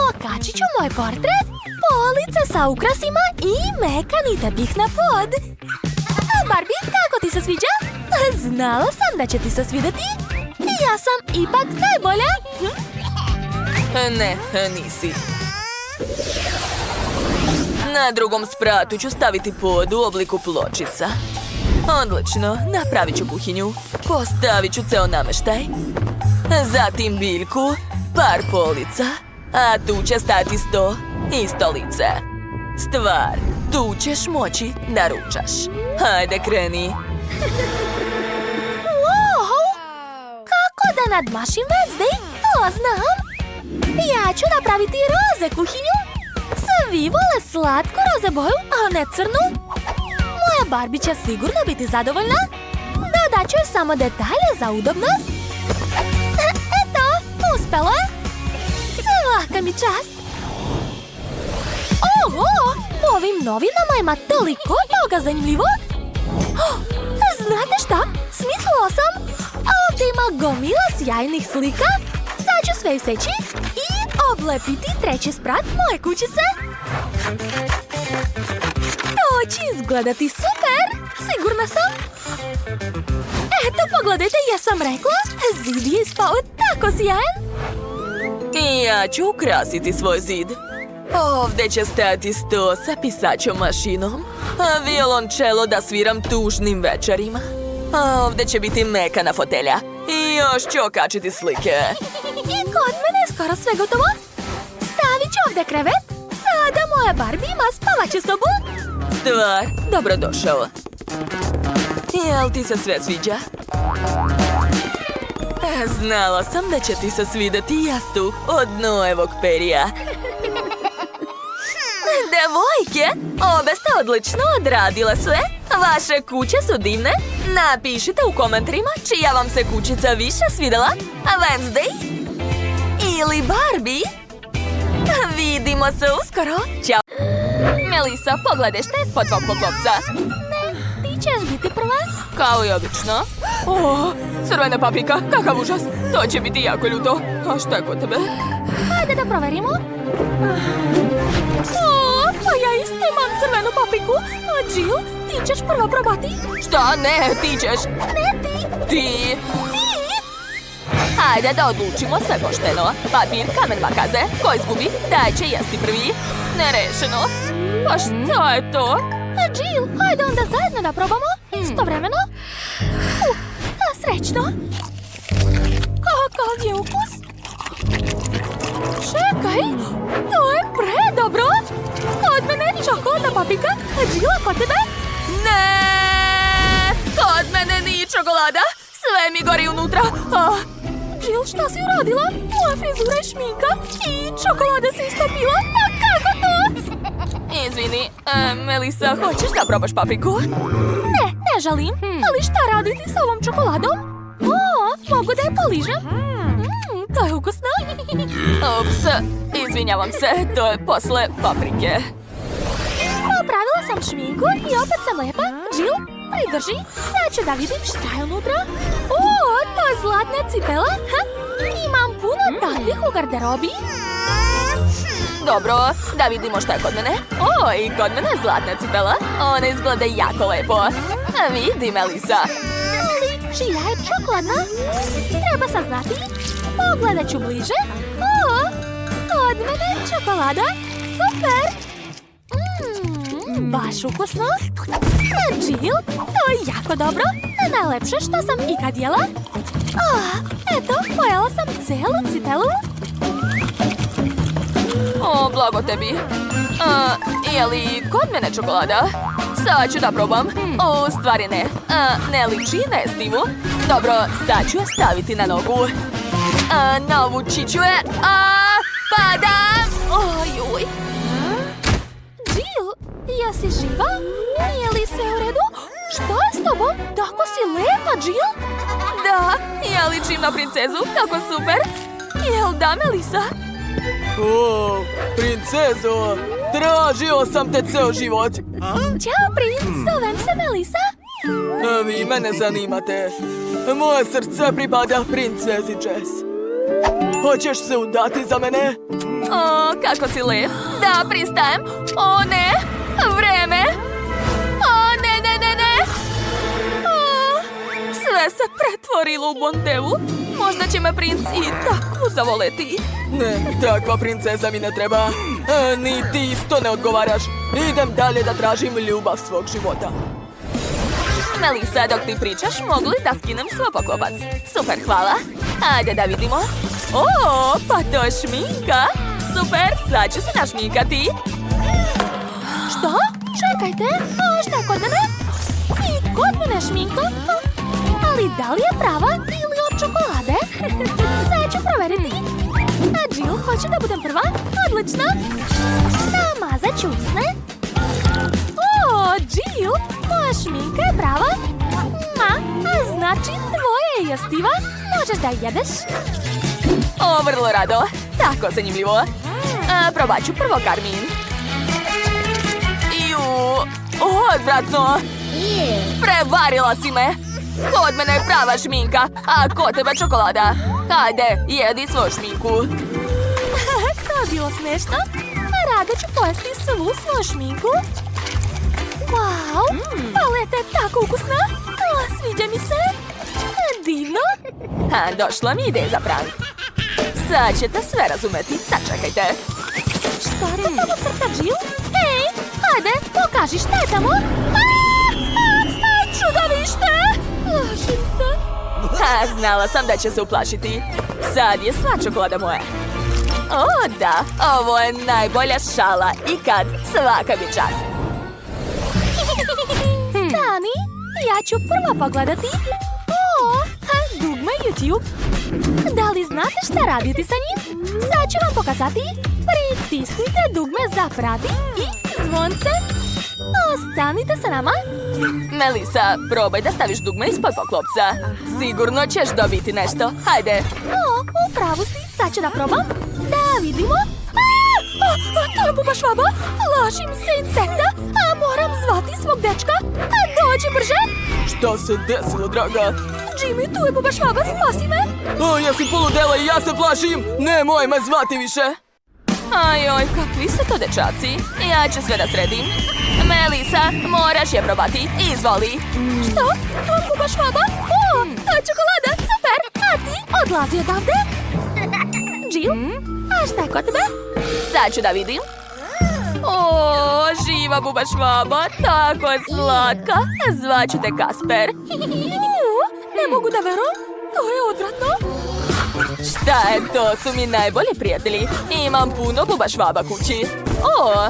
Okačit ću moj portret, police sa ukrasima i mekani tepih na pod. Barbie, kako ti se sviđa? Znala sam da će ti se svidjeti. Ja sam ipak najbolja. Ne, nisi. Na drugom spratu ću staviti pod u obliku pločica. Odlično, napravit ću kuhinju. Postavit ću ceo nameštaj. Zatim biljku, par polica. A tu će stati sto i stolice. Stvar, tu ćeš moći da ručaš. Hajde, kreni. Wow! Kako da nadmašim Wednesday? To znam. Ja ću napraviti roze kuhinju. Svi vole slatku roze boju, a ne crnu. Moja Barbie će sigurno biti zadovoljna. Dodat ću samo detalje za udobnost. Eto, uspelo je. Svaka mi čast. Oho, u ovim novinama ima toliko toga zanimljivog. Znate šta? Smislila sam. Ovdje ima gomila sjajnih slika. Sad ću sve iseći i oblepiti treći sprat moje kućice. To će izgledati super. Sigurna sam. Eto, pogledajte, jesam rekla. Zid je ispao tako sjajan. I ja ću ukrasiti svoj zid. Ovdje će stajati sto sa pisaćom mašinom, a violončelo da sviram tužnim večerima. A ovdje će biti mekana fotelja. I još ću okačiti slike. I kod mene je skoro sve gotovo. Stavit ću ovdje krevet. Sada moja Barbie ima spavaću sobu. Stvar, dobrodošao. Jel ti se sve sviđa? Znala sam da će ti se svidjeti jastuk od Noevog perija. Devojke, obe ste odlično odradile sve. Vaše kuće su divne. Napišite u komentarima čija vam se kućica više svidjela. Wednesday ili Barbie. Vidimo se uskoro. Ćao. Melissa, pogledaj šta je spod tvog poklopca. Ti ćeš biti prva. Kao i obično. O, crvena paprika, kakav užas. To će biti jako ljuto. A šta je kod tebe? Hajde da proverimo. O, pa ja isto imam crvenu papriku. A Jill, ti ćeš prvo probati. Šta? Ne, ti ćeš. Ne ti. Ti. Hajde da odlučimo sve pošteno. Papir, kamen, makaze. Ko izgubi, taj će jesti prvi. Nerešeno. Pa šta je to? A Jill, hajde onda zajedno da probamo. Istovremeno. Srećno. Kakav je ukus? Čekaj, to je predobro. Kod mene čokoladna paprika, a Jill, kod tebe? Ne! Kod mene nije čokolada. Sve mi gori unutra. Jill, šta si uradila? Moja frizura je šminka i čokolada se istopila. A kako to? Izvini, Melissa, hoćeš da probaš papriku? Ne želim. Ali šta raditi s ovom čokoladom? O, mogu da je poližem? To je ukusno. Ups, izvinjavam se, to je posle paprike. Popravila sam šminku i opet sam lepa. Jill, pridrži. Sad ću da vidim šta je unutra. O, to je zlatna cipela. Imam puno takvih u garderobi. Dobro, da vidimo šta je kod mene. O, i kod mene je zlatna cipela. Ona izgleda jako lepo. Vidi, Melissa. Ali čija je čokoladna? Treba saznati. Pogledat ću bliže. O, kod mene je čokolada. Super. Baš ukusno. Jill, to je jako dobro. Najlepše što sam ikad jela. Eto, pojela sam celu cipelu. O, blago tebi. Je li kod mene čokolada? Sad ću da probam. U stvari ne. Ne liči na estivu. Dobro, sad ću je staviti na nogu. Navući ću je. Padam! Ojuj. Jill, jesi živa? Nije li sve u redu? Šta je s tobom? Tako si lepa, Jill? Da, ja ličim na princezu. Kako super. Jel da, Melissa? O, princezo, tražio sam te ceo život. Ćao, princ, zovem se Melissa. A vi mene zanimate. Moje srce pripada princezi Jess. Hoćeš se udati za mene? O, kako si lep. Da, pristajem. O, ne. Vreme. O, ne. O, sve se pretvorilo u bondevu. Možda će me princ i tako zavoleti. Ne, takva princeza mi ne treba. Ni ti isto ne odgovaraš. Idem dalje da tražim ljubav svog života. Melisa, dok ti pričaš, mogu li da skinem svoj poklopac? Super, hvala. Ajde da vidimo. O, pa to je šminka. Super, sad ću se našminkati. Što? Čekajte, a šta je kod mene? I kod mene šminka? Ali da li je prava ili od čokolade? Sad ću proveriti. A Jill, hoće da budem prva? Odlično. Namazat ću usne. O, Jill, moja šminka je prava. A znači tvoja je jestiva. Možeš da jedeš. O, vrlo rado. Tako zanimljivo. Probat ću prvo karmin. Odvratno. Prevarila si me. Kod mene je prava šminka, a kod tebe čokolada. Ajde, jedi svoju šminku. To je bilo smešno. Rado ću pojesti svu svoju šminku. Wow, paleta je tako ukusna. Sviđa mi se. Divno. Došla mi ideja za prank. Sad ćete sve razumeti. Sačekajte. Šta to tamo crta, Jill? Hej, ajde, pokaži šta je tamo. Čudovište! Plašim se. Znala sam da će se uplašiti. Sad je sva čokolada moja. O, da, ovo je najbolja šala ikad. Svaka mi čast. Stani, ja ću prvo pogledati. O, dugme YouTube. Da li znate šta raditi sa njim? Sad ću vam pokazati. Pritisnite dugme za prati i zvonce. Ostanite sa nama. Melisa, probaj da staviš dugme ispod poklopca. Sigurno ćeš dobiti nešto. Hajde. O, upravo si. Sad ću da probam. Da vidimo. To je buba švaba. Plašim se insekta. Moram zvati svog dečka. Dođi brže. Šta se desilo, draga? Jimmy, tu je buba švaba. Spasi me. Jesi poludela i ja se plašim. Nemoj me zvati više. Ajoj, kakvi su to dečaci. Ja ću sve da sredim. Melisa, moraš je probati. Izvoli. Što? Buba švaba? O, to je čokolada. Super. A ti odlazi odavde? Jill, a šta je kod tebe? Sad ću da vidim. O, živa buba švaba, tako je slatka. Zvaću te Kasper. Ne mogu da verujem. To je odvratno. Šta je, to su mi najbolji prijatelji. Imam puno buba švaba kući. O,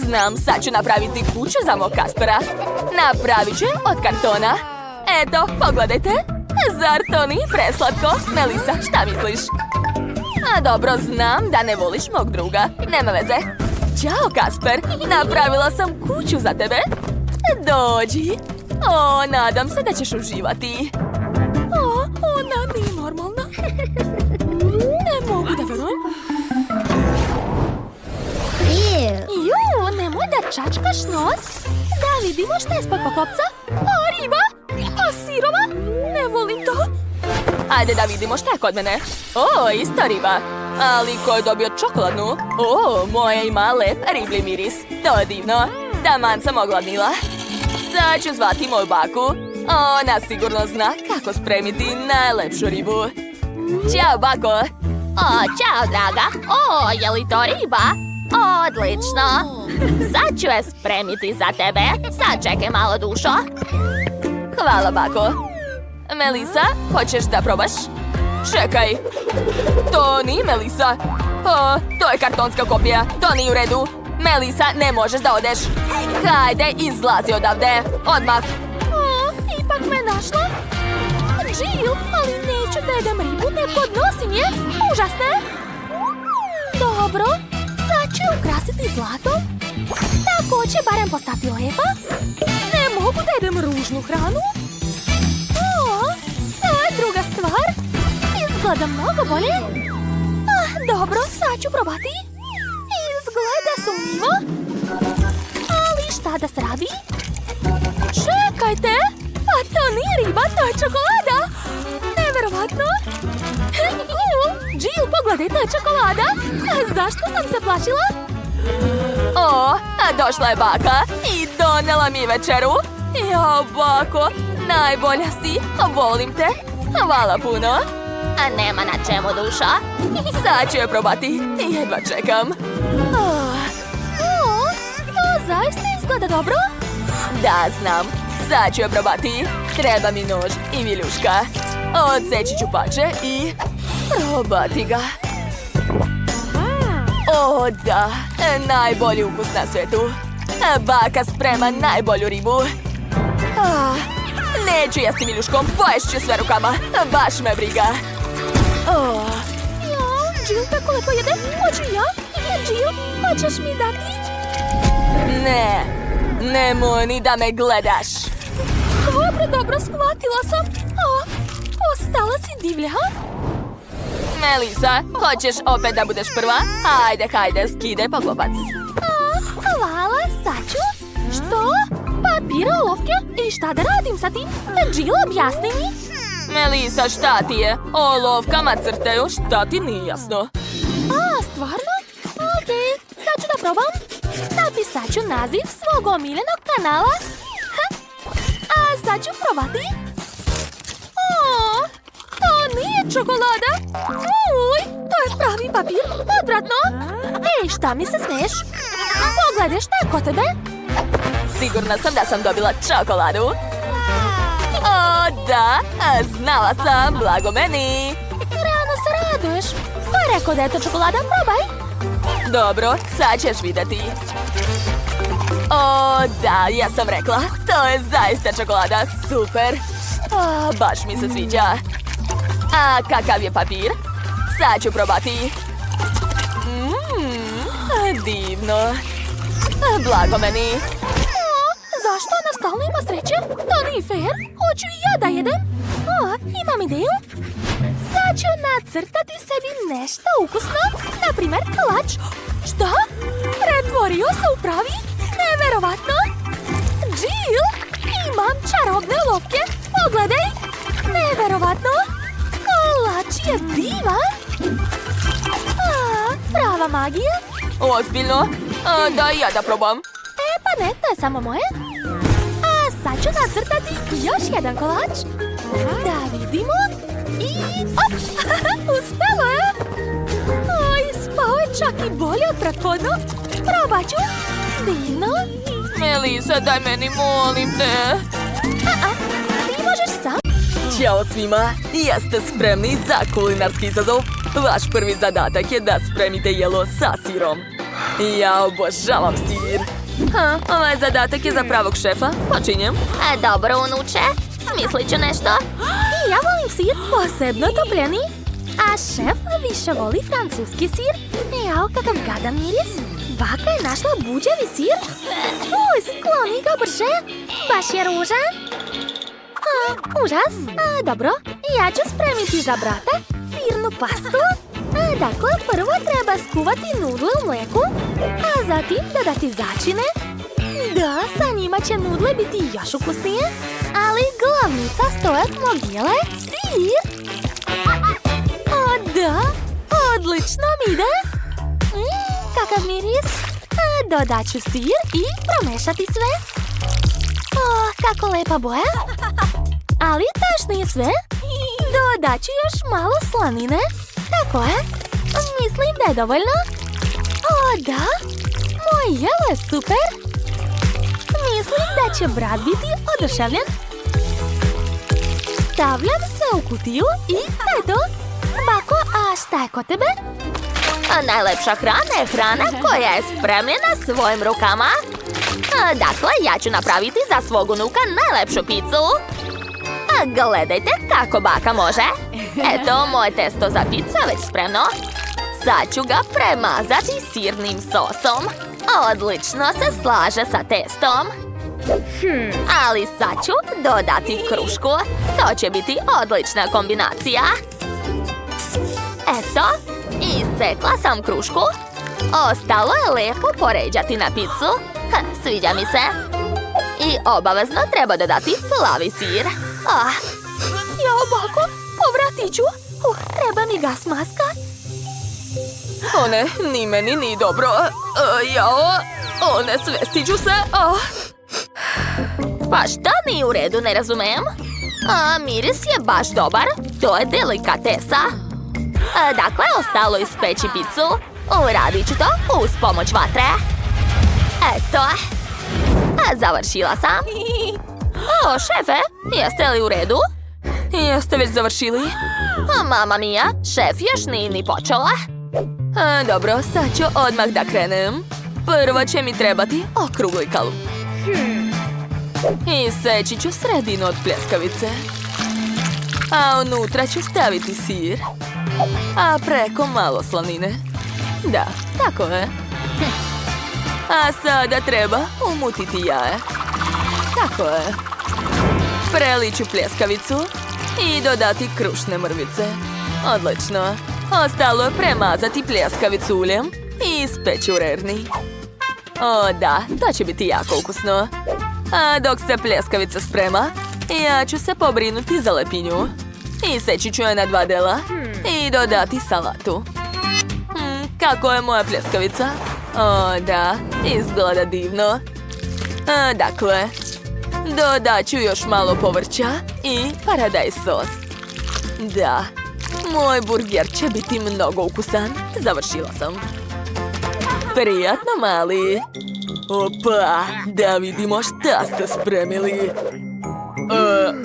znam, sad ću napraviti kuću za mog Kaspera. Napravit ću je od kartona. Eto, pogledajte. Zar to nije preslatko? Melisa, šta misliš? A dobro, znam da ne voliš mog druga. Nema veze. Ćao, Kasper. Napravila sam kuću za tebe. Dođi. O, nadam se da ćeš uživati. O, ona nije normalna. Ne mogu da verujem. Nemoj da čačkaš nos. Da vidimo šta je ispod poklopca. O, riba. O, sirova. Ne volim to. Ajde da vidimo šta je kod mene. O, ista riba. Ali ko je dobio čokoladnu? O, moja ima lep riblji miris. To je divno. Taman sam ogladnila. Sad ću zvati moju baku. Ona sigurno zna kako spremiti najlepšu ribu. Ćao, bako. O, čao, draga. O, je li to riba? Odlično. Sad ću je spremiti za tebe. Sad čekaj malo, dušo. Hvala, bako. Melisa, hoćeš da probaš? Čekaj. To nije Melisa. O, to je kartonska kopija. To nije u redu. Melisa, ne možeš da odeš. Hajde, izlazi odavde. Odmah. O, ipak me našla. Jill, ali neću da jedem ribu, ne podnosim je. Užasne. Dobro, sad ću ukrasiti zlatom. Tako će barem postati lepa. Ne mogu da jedem ružnu hranu. O, to je druga stvar. Izgleda mnogo bolje. Dobro, sad ću probati. Izgleda sumnjivo. Ali šta da se radi? Čekajte! A to nije riba, to je čokolada! Neverovatno! Jill, pogledaj! Pogledaj, to je čokolada. Zašto sam se plašila? O, došla je baka i donela mi večeru. Jo, bako, najbolja si, volim te. Hvala puno. A nema na čemu, dušo. Sad ću je probati, jedva čekam. To zaista izgleda dobro. Da, znam, sad ću je probati. Treba mi nož i viljuška. Odseći ću pače i probati ga. O, da, najbolji ukus na svijetu. Baka sprema najbolju ribu. Neću jesti viljuškom, poješću sve rukama. Baš me briga. Jill tako lepo jede. Hoću ja? Jill, hoćeš mi dati? Ne, nemoj ni da me gledaš. Dobro, shvatila sam. Ostala si divlja, ha? Melisa, hoćeš opet da budeš prva? Hajde, skidaj poklopac. Hvala, sad ću. Što? Papir, olovke? I šta da radim sa tim? Jill, objasni mi. Melisa, šta ti je? Olovkama crtaju, šta ti nije jasno? Stvarno? Okej, sad ću da probam. Napisat ću naziv svog omiljenog kanala. A sad ću probati. To nije čokolada. To je pravi papir. Odvratno. Ej, šta mi se smiješ? Pogledaj, šta je kod tebe? Sigurna sam da sam dobila čokoladu. O, da, znala sam, blago meni. Rano se raduješ. Ko je rekao da je to čokolada? Probaj. Dobro, sad ćeš vidjeti. O, da, ja sam rekla, to je zaista čokolada, super. Baš mi se sviđa. A kakav je papir? Sad ću probati. Divno. Blago meni. Zašto ona stalno ima sreće? To nije fair. Hoću i ja da jedem. Imam ideju. Sad ću nacrtati sebi nešto ukusno. Naprimjer, kolač. Šta? Pretvorio se u pravi? Neverovatno. Jill, imam čarobne olovke. Pogledaj. Neverovatno. Kolač je divan. Prava magija. Ozbiljno? Da ja da probam. Pa ne, to je samo moje. A sad ću nacrtati još jedan kolač. Da vidimo. I uspelo je. Spao je čak i bolje od prethodnog. Probat ću. Divno. Melisa, daj meni, molim te. Ti možeš sam. Ćao svima, jeste spremni za kulinarski izazov? Vaš prvi zadatak je da spremite jelo sa sirom. Ja obožavam sir. Ovaj zadatak je za pravog šefa. Počinjem. Dobro, unuče. Smislit ću nešto. I ja volim sir, posebno topljeni. A šef više voli francuski sir. Jao, kakav gadan miris. Baka je našla buđevi sir. Skloni ga brže. Baš je ružan. Užas. Dobro, ja ću spremiti za brata sirnu pastu. Dakle, prvo treba skuvati nudle u mleku, a zatim dodati začine. Da, sa njima će nudle biti još ukusnije, ali glavni sastojak mog jela je sir. O da, odlično mi ide. Kakav miris. Dodat ću sir i promešati sve. Kako lepa boja. Ali to nije sve. Dodat ću još malo slanine. Tako je. Mislim da je dovoljno. O da, moj jelo je super. Mislim da će brat biti oduševljen. Stavljam sve u kutiju i to je to. Bako, a šta je kod tebe? Najlepša hrana je hrana koja je spremljena svojim rukama. Dakle, ja ću napraviti za svog unuka najlepšu picu. Gledajte kako baka može. Eto, moje testo za picu je već spremno. Sad ću ga premazati sirnim sosom. Odlično se slaže sa testom. Ali sad ću dodati krušku. To će biti odlična kombinacija. Eto, isekla sam krušku. Ostalo je lijepo poređati na picu. Sviđa mi se. I obavezno treba dodati plavi sir. Jao, bako, povratit ću. Treba mi gas maska. O ne, ni meni, ni dobro. Jao, o ne, svestiću se. Pa šta nije u redu, ne razumem? Miris je baš dobar, to je delikatesa. Dakle, ostalo ispeći picu. Uradit ću to uz pomoć vatre. Eto. Završila sam. O, šefe, jeste li u redu? Jeste već završili? Mama mia, šef još nije ni počela. Dobro, sad ću odmah da krenem. Prvo će mi trebati okrugli kalup. I seći ću sredinu od pljeskavice. A unutra ću staviti sir. A preko malo slanine. Da, tako je. A sada treba umutiti jaje. Tako je. Preliću pljeskavicu i dodati krušne mrvice. Odlično. Ostalo je premazati pljeskavicu uljem i ispeći u rerni. O da, to će biti jako ukusno. A dok se pljeskavica sprema, ja ću se pobrinuti za lepinju. Iseći ću je na 2 dela i dodati salatu. Kako je moja pljeskavica? O da, izgleda divno. Dakle, dodat ću još malo povrća i paradajz sos. Da, moj burger će biti mnogo ukusan. Završila sam. Prijatno, mali. Opa, da vidimo šta ste spremili.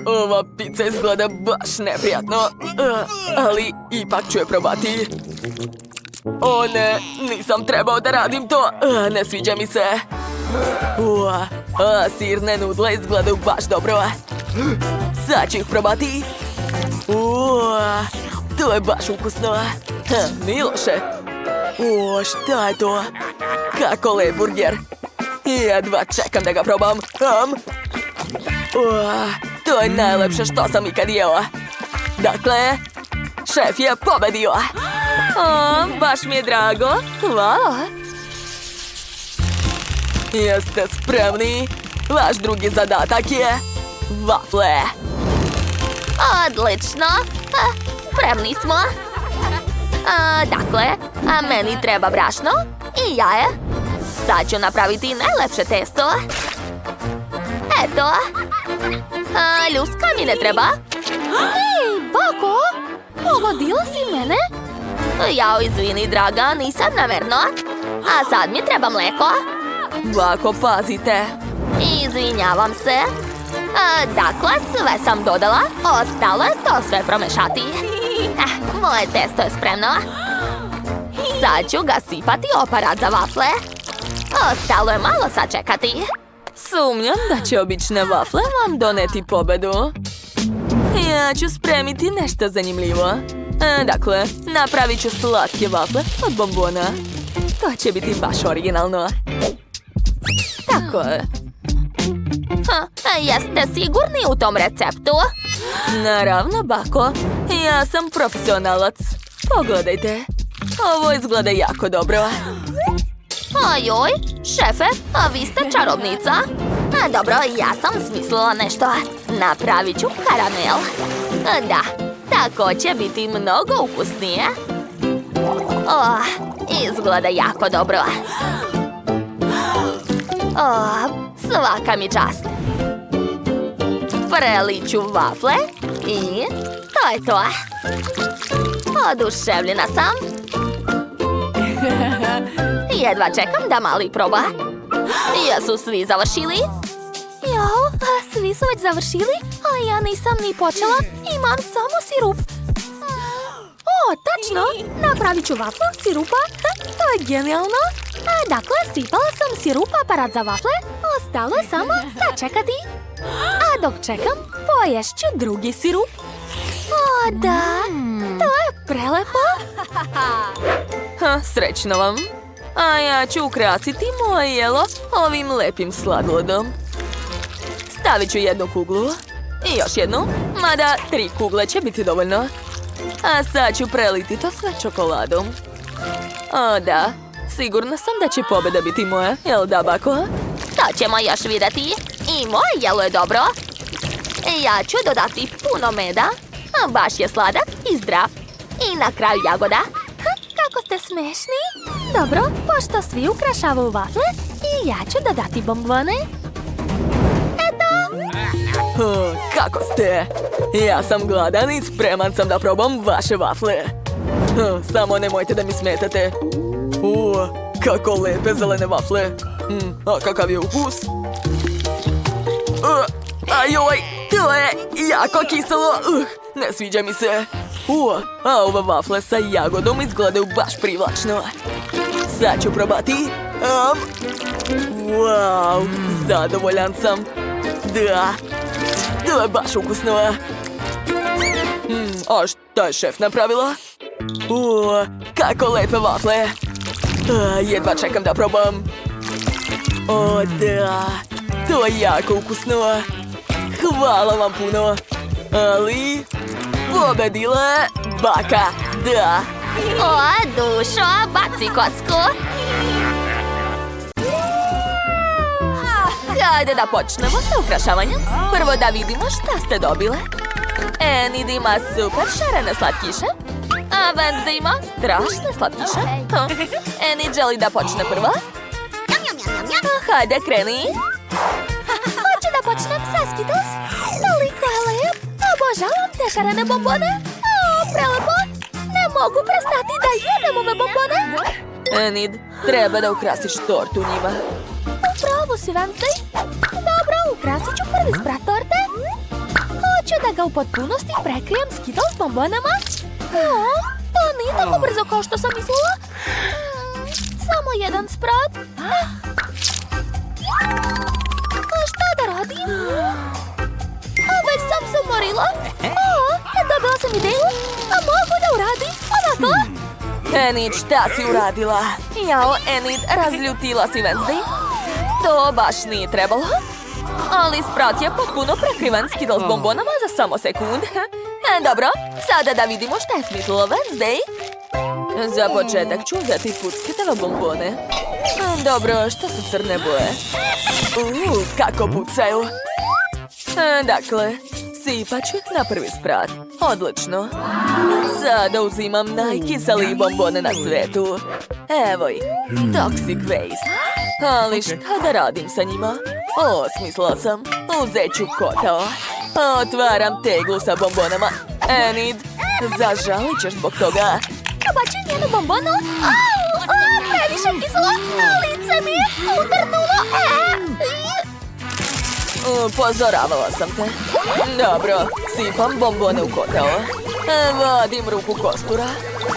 Ova pizza izgleda baš neprijatno, ali ipak ću je probati. O ne, nisam trebao da radim to, ne sviđa mi se. Sirne nudle izgledaju baš dobro. Sad ću ih probati. To je baš ukusno. Miloše. Šta je to? Kako lep burger. Jedva čekam da ga probam. To je najlepše što sam ikad jela. Dakle, šef je pobedio. Baš mi je drago. Hvala. Jeste spremni? Vaš drugi zadatak je vafle. Odlično. Spremni smo. Dakle, meni treba brašno i jaje. Sad ću napraviti najlepše testo. Eto. Ljuska mi ne treba. Ej, bako, pogodila si mene? Jao, izvini, draga, nisam namerno. A sad mi treba mleko. Bako, pazite. Izvinjavam se. Dakle, sve sam dodala. Ostalo je to sve promešati. Moje testo je spremno. Sad ću ga sipati u aparat za vafle. Ostalo je malo sačekati. Sumnjam da će obične vafle vam doneti pobedu. Ja ću spremiti nešto zanimljivo. Dakle, napravit ću slatke vafle od bombona. To će biti baš originalno. Tako je. Jeste sigurni u tom receptu? Naravno, bako. Ja sam profesionalac. Pogledajte. Ovo izgleda jako dobro. Ojoj, šefe, vi ste čarobnica. Dobro, ja sam smislila nešto. Napravit ću karamel. Da, tako će biti mnogo ukusnije. Izgleda jako dobro. Svaka mi čast. Preliću vafle i to je to. Oduševljena sam. Jedva čekam da mali proba. Jesu svi završili? Jao, svi su već završili, a ja nisam ni počela. Imam samo sirup. Tačno, napravit ću vafle od sirupa. To je genijalno. Dakle, sipala sam sirup u aparat za vafle. Ostalo je samo sačekati. A dok čekam, poješću drugi sirup. Da, to je prelepo. Srećno vam. A ja ću ukrasiti moje jelo ovim lepim sladolodom. Stavit ću jednu kuglu i još jednu, mada 3 kugle će biti dovoljno. A sad ću preliti to sve čokoladom. O da, sigurna sam da će pobjeda biti moja, jel da, bako? To ćemo još vidjeti. I moje jelo je dobro. Ja ću dodati puno meda. Baš je sladak i zdrav. I na kraju jagoda. Kako ste smešni. Dobro, pošto svi ukrašavaju vafle, i ja ću dodati bombone. Kako ste? Ja sam gladan i spreman sam da probam vaše vafle. Samo nemojte da mi smetate. Kako lepe zelene vafle. A kakav je ukus? Ajoj, to je jako kiselo. Ne sviđa mi se. A ove vafle sa jagodom izgledaju baš privlačno. Sad ću probati. Wow, zadovoljan sam. Da, to je baš ukusno. A šta je šef napravila? Kako lepe vafle. Jedva čekam da probam. O da, to je jako ukusno. Hvala vam puno. Ali pobedila je baka. Da. O, dušo, baci kocku. Hajde da počnemo sa ukrašavanjem. Prvo da vidimo šta ste dobile. Enid ima super šarene slatkiše, a Wednesday ima strašne slatkiše. Enid želi da počne prva. Hajde, kreni. Hoću da počnem sa Skittles. Toliko je lep. Obožavam te šarene bombone. Prelepo. Ne mogu prestati da jedem ove bombone. Enid, treba da ukrasiš tortu njima. Upravo si, Wednesday. Dobro, ukrasit ću prvi sprat torte. Hoću da ga u potpunosti prekrijem Skittles bombonama. To nije tako brzo kao što sam mislila. Samo jedan sprat. Šta da radim? Već sam se umorila. Dobila sam ideju. A mogu da uradim ovako? Enid, šta si uradila? Jao, Enid, razljutila si Wednesday. To baš nije trebalo. Ali sprat je potpuno prekriven Skittles bombonama za samo sekund. Dobro, sada da vidimo šta je smislila Wednesday. Za početak ću uzeti pucketove bombone. Dobro, što su crne boje? Kako pucaju. Dakle, sipat ću ih na prvi sprat. Odlično. Sada uzimam najkiselije bombone na svetu. Evo ih, Toxic Waste. Ali šta da radim sa njima? Smislila sam. Uzet ću kotao. Otvaram teglu sa bombonama. Enid, zažalit ćeš zbog toga. Bacim jednu bombonu. Previše kiselo. Lice mi je utrnulo. Upozoravala sam te. Dobro, sipam bombone u kotao. Vadim ruku kostura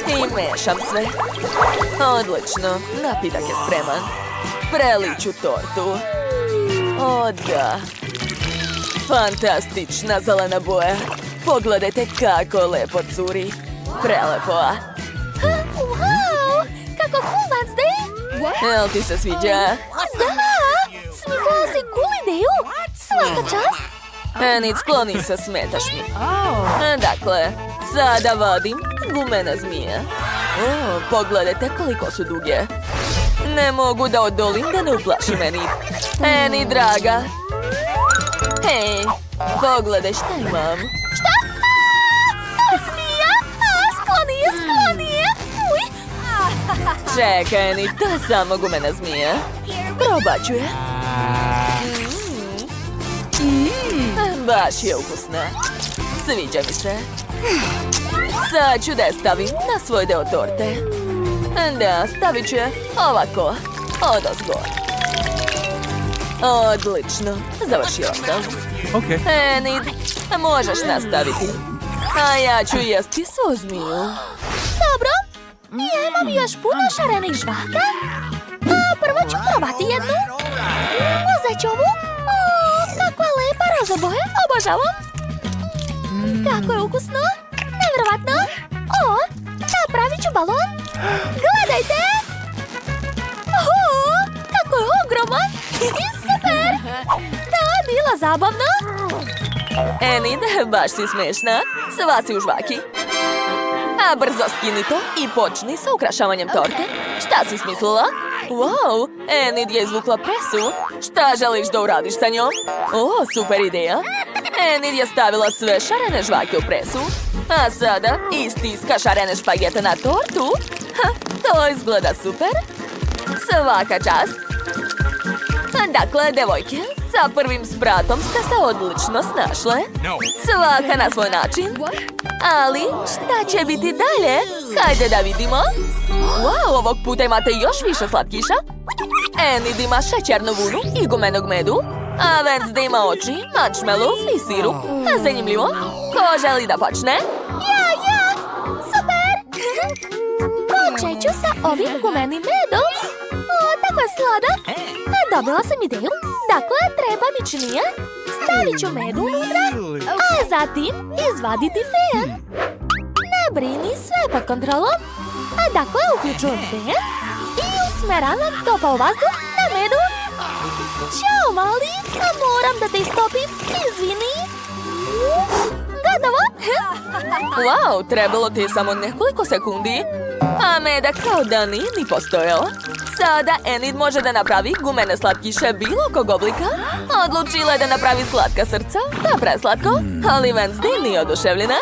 i mešam sve. Odlično, napitak je spreman. Preliću tortu. O da. Fantastična zelena boja. Pogledajte kako lepo curi. Prelepo. Wow, kako cool, Wednesday. Jel ti se sviđa? Da, smislila si cool ideju. Svaka čast. Enid, skloni se, smetaš mi. Dakle, sada vadim gumene zmije. Pogledajte koliko su duge. Ne mogu da odolim da ne uplašim Enid. Enid, draga. Hej, pogledaj šta imam. Šta? To je zmija. Skloni je, skloni je. Čekaj, Enid, to je samo gumena zmija. Probat ću je. Baš je ukusna. Sviđa mi se. Sad ću da je stavim na svoj deo torte. Da, stavit ću je ovako. Odozgo. Odlično. Završila sam. Enid, možeš nastaviti. A ja ću jesti svu zmiju. Dobro. Ja imam još puno šarenih žvaka. Prvo ću probati jednu. Uzet ću ovu. Kakva lepa roza boja. Obožavam. Kako je ukusno. Nevjerovatno. Napravit ću balon. Gledajte. Kako je ogroman. Super. To je bila zabavno. Enid, baš si smešna. Sva si u žvaki. A brzo skini to i počni sa ukrašavanjem torte. Šta si smislila? Wow, Enid je izvukla presu. Šta želiš da uradiš sa njom? Super ideja. Enid je stavila sve šarene žvake u presu. A sada istiska šarene špagete na tortu To izgleda super. Svaka čast. Dakle, devojke, sa prvim spratom ste se odlično snašle. Svaka na svoj način. Ali, šta će biti dalje? Hajde da vidimo. Wow, ovog puta imate još više slatkiša. Enid ima šećernu vunu i gumenog medu. A Wednesday ima oči, marshmallow i sirup. Zanimljivo. Ko želi da počne? Ja! Super! Počet ću sa ovim gumenim medom. O, tako je sladak. Dobila sam ideju. Dakle, treba mi činija. Stavit ću med unutra, a zatim izvaditi fen. Ne brini, sve je pod kontrolom. A dakle, uključujem fen i usmeravam topao vazduh na medu. Ćao, mali, a moram da te istopim. Izvini. Gotovo. Wow, trebalo ti je samo nekoliko sekundi. A meda kao da nije ni postojao. Sada Enid može da napravi gumene slatkiše bilo kog oblika. Odlučila je da napravi slatka srca. To je preslatko, ali Wednesday nije oduševljena.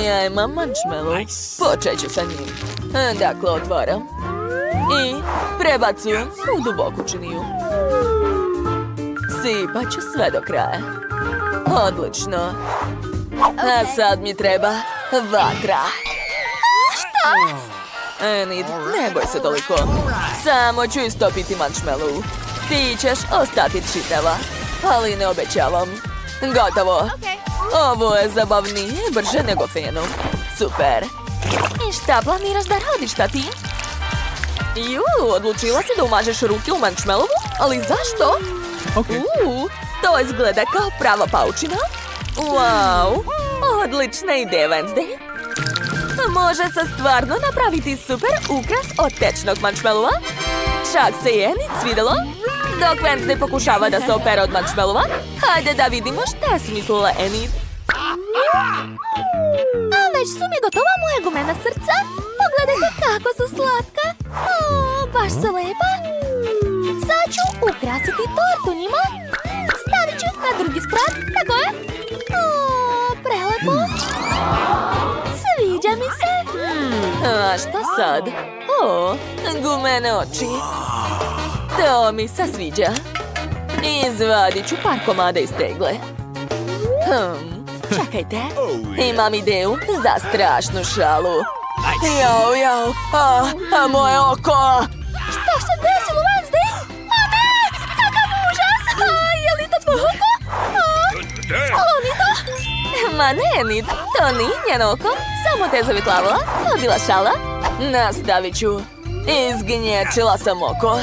Ja imam marshmallow. Počet ću sa njim. Dakle, otvaram. I prebacujem u duboku činiju. Sipat ću sve do kraja. Odlično. A sad mi treba vatra. Šta? Enid, ne boj se toliko. Samo ću istopiti marshmallow. Ti ćeš ostati čitava. Ali ne obećavam. Gotovo. Ovo je zabavnije i brže nego fenu. Super. I šta planiraš da radiš, tati? Odlučila si da umažeš ruke u marshmallowu? Ali zašto? To izgleda kao prava paučina. Wow, odlična ideja, Wednesday. Može se stvarno napraviti super ukras od tečnog marshmallowa. Čak se je Enid svidelo. Dok Wednesday pokušava da se opere od marshmallowa, hajde da vidimo šta je smislila Enid. A već su mi gotova moja gumena srca. Pogledajte kako su slatka. O, baš su lepa. Sad ću ukrasiti tortu njima. Stavit ću na drugi sprat, tako je. O, prelepo. Sviđa mi se. A šta sad? O, gumene oči. To mi se sviđa. Izvadit ću par komada iz tegle. Čekajte. Imam ideju za strašnu šalu. Jao, a moje oko! Šta se desilo, Wednesday? A ne, kakav užas! Je li to tvoj oko? Skloni to! Ma ne, Enid, to nije njeno oko. Samo te zavitlavala, to je bila šala. Nastavit ću. Izgnječila sam oko.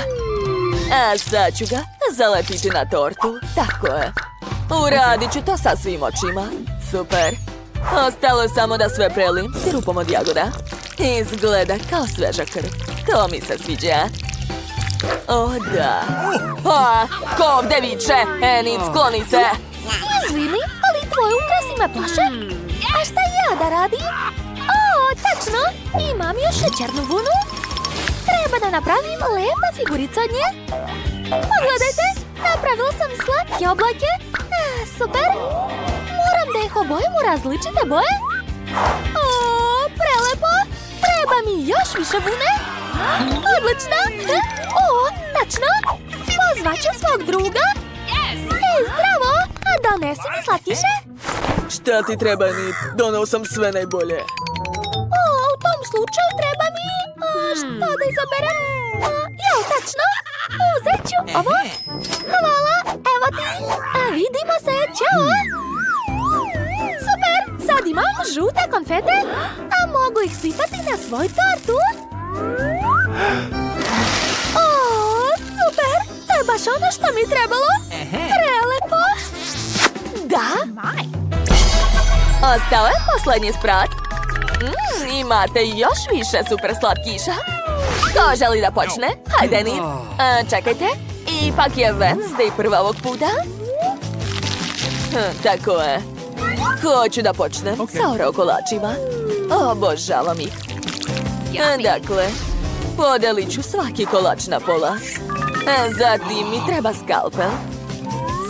A sad ću ga zalepiti na tortu. Tako je. Uradit ću to sa svim očima. Super. Ostalo je samo da sve prelim sirupom od jagoda. Izgleda kao sveža krv. To mi se sviđa. O, da. Ko ovde viče? Enid, skloni se. Izvini, ali tvoj ukras me plaše. A šta ja da radim? O, tačno. Imam još šećernu vunu. Treba da napravim lepa figurica od nje. Pogledajte, napravila sam slatke oblake. Super. Moram da ih obojim u različite boje. O, prelepo. Treba mi još više vune. Odlično. O, tačno. Pozvaću svog druga. Zdravo. Donesi mi slatkiše. Šta ti treba, Enid? Donao sam sve najbolje. O, u tom slučaju treba mi... šta da izaberem? Tačno. Uzet ću ovo. Hvala, evo ti. Vidimo se, ćao. Super, sad imam žute konfete, a mogu ih sipati na svoj tortu. O, super, to je baš ono što mi trebalo. Prelepo. Da. Ostao je posljednji sprat. Imate još više super slatkiša. Ko želi da počne? Hajde, Enid. Čekajte, ipak je Wednesday prva ovog puta. Tako je. Hoću da počnem sa Oreo kolačima. Obožavam ih. Dakle, podelit ću svaki kolač na pola. Zatim mi treba skalpel.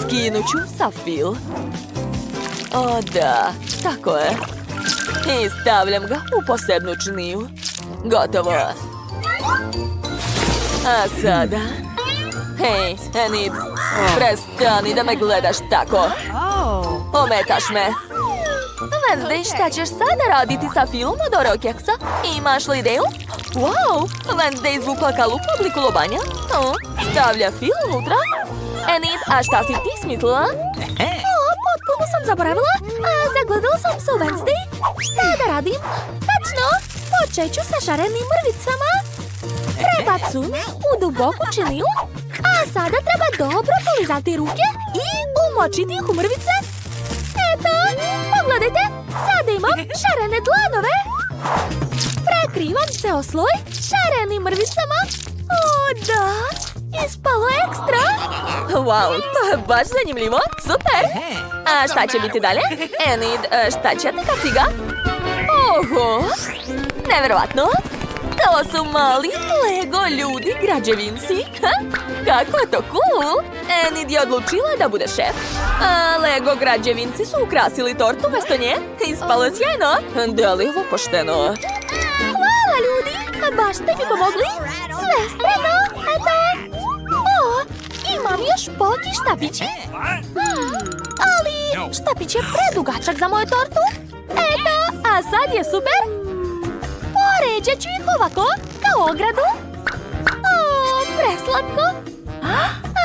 Skinut ću sa fil. O da, tako je. I stavljam ga u posebnu činiju. Gotovo. A sada? Hej, Enid, prestani da me gledaš tako. Ometaš me. Wednesday, šta ćeš sada raditi sa filmom od Oreo keksa? Imaš li ideju? Wow, Wednesday izvukla kalup u obliku lobanja. Stavlja fil unutra. Enid, a šta si ti smislila? Potpuno sam zaboravila. Zagledala sam se u Wednesday. Šta da radim? Tačno, počet ću sa šarenim mrvicama. Prebacum u duboku činilu. A sada treba dobro polizati ruke i umočiti ih u mrvice. Eto, pogledajte, sada imam šarene dlanove. Prekrivam ceo sloj šarenim mrvicama. O, da, ispalo ekstra. Wow, to je baš zanimljivo. Super. A šta će biti dalje? Enid, šta ćete kaciga? Oho, neverovatno. To su mali Lego ljudi građevinci. Kako je to cool. Enid je odlučila da bude šef. A Lego građevinci su ukrasili tortu mesto nje. Ispalo je sjajno. Da li je ovo pošteno? Hvala ljudi, baš ste mi pomogli. Sve spremno, eto. O, imam još poki štapići. Ali štapić je predugačak za moju tortu. Eto, a sad je super. Poređat ću ih ovako, kao ogradu. O, preslatko.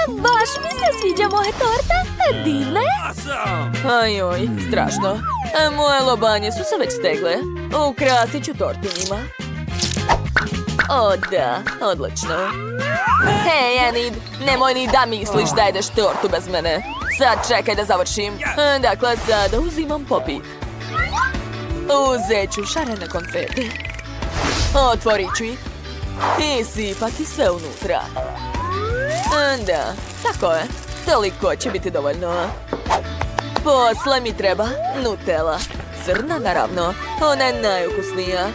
Baš mi se sviđa moja torta. Divna je. Ajoj, strašno. Moje lobanje su se već stegle. Ukrasit ću tortu njima. O da, odlično. Hej, Enid, nemoj ni da misliš da jedeš tortu bez mene. Sad čekaj da završim. Dakle, sada uzimam popit. Uzet ću šarene konfete. Otvorit ću ih i sipati sve unutra. Da, tako je. Toliko će biti dovoljno. Posle mi treba Nutella. Crna, naravno. Ona je najukusnija.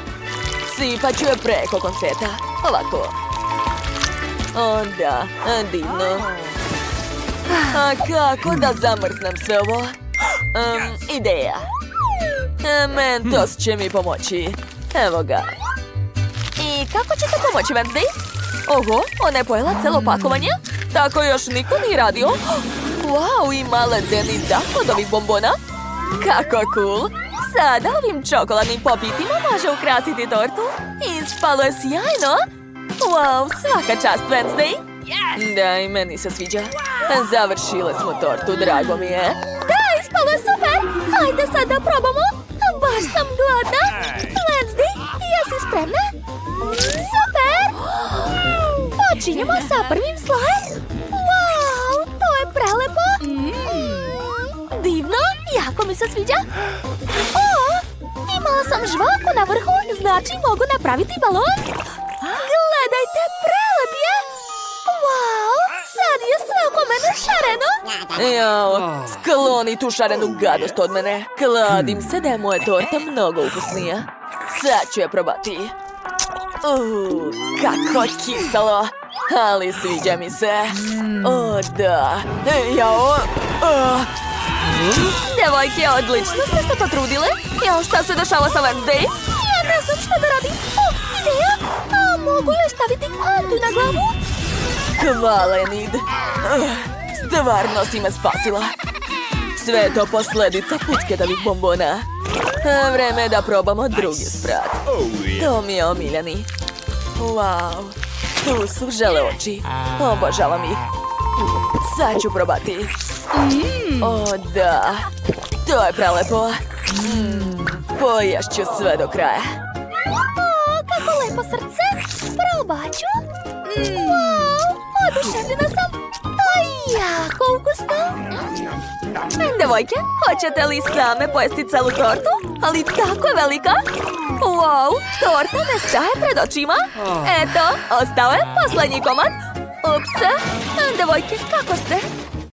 Sipat ću je preko konfeta. Ovako. O da, divno. A kako da zamrznem sve ovo? Ideja. Mentos će mi pomoći. Evo ga. I kako će to pomoći, Wednesday? Oho, ona je pojela celo pakovanje? Tako još niko nije radio. Wow, ima ledeni dah od ovih bombona. Kako cool. Sada ovim čokoladnim popitima može ukrasiti tortu. Ispalo je sjajno. Wow, svaka čast, Wednesday. Da, i meni se sviđa. Završile smo tortu, drago mi je. Da, ispalo je super. Hajde sad da probamo. Baš sam gladna. Wednesday, jesi spremna? Super! Počinjemo sa prvim slojem. Wow, to je prelepo. Divno, jako mi se sviđa. O, imala sam žvaku na vrhu, znači mogu napraviti balon. Gledajte, prelep je. Wow, sad je sve oko mene šareno. Jao, skloni tu šarenu gadost od mene. Kladim se da je moja torta mnogo ukusnija. Sad ću je probati. Kako kiselo. Ali sviđa mi se. O, da. Jao. Devojke, odlično ste se potrudile. Jao, šta se dešava sa Wednesday? Ja ne znam šta da radim. O, ideja. Mogu joj staviti kantu na glavu? Hvala, Enid. Stvarno si me spasila. Sve je to posljedica pucketavih bombona. Vreme je da probamo drugi sprat. To mi je omiljeni. Wow, tu su žele oči. Obožavam ih. Sad ću probati. O, da. To je prelepo. Poješću sve do kraja. O, kako lepo srce. Probat ću. Wow, oduševljena sam. To je jako ukusno. Devojke, hoćete li same pojesti celu tortu? Ali tako je velika. Wow, torta ne staje pred očima. Eto, ostao je poslednji komad. Ups, devojke, kako ste?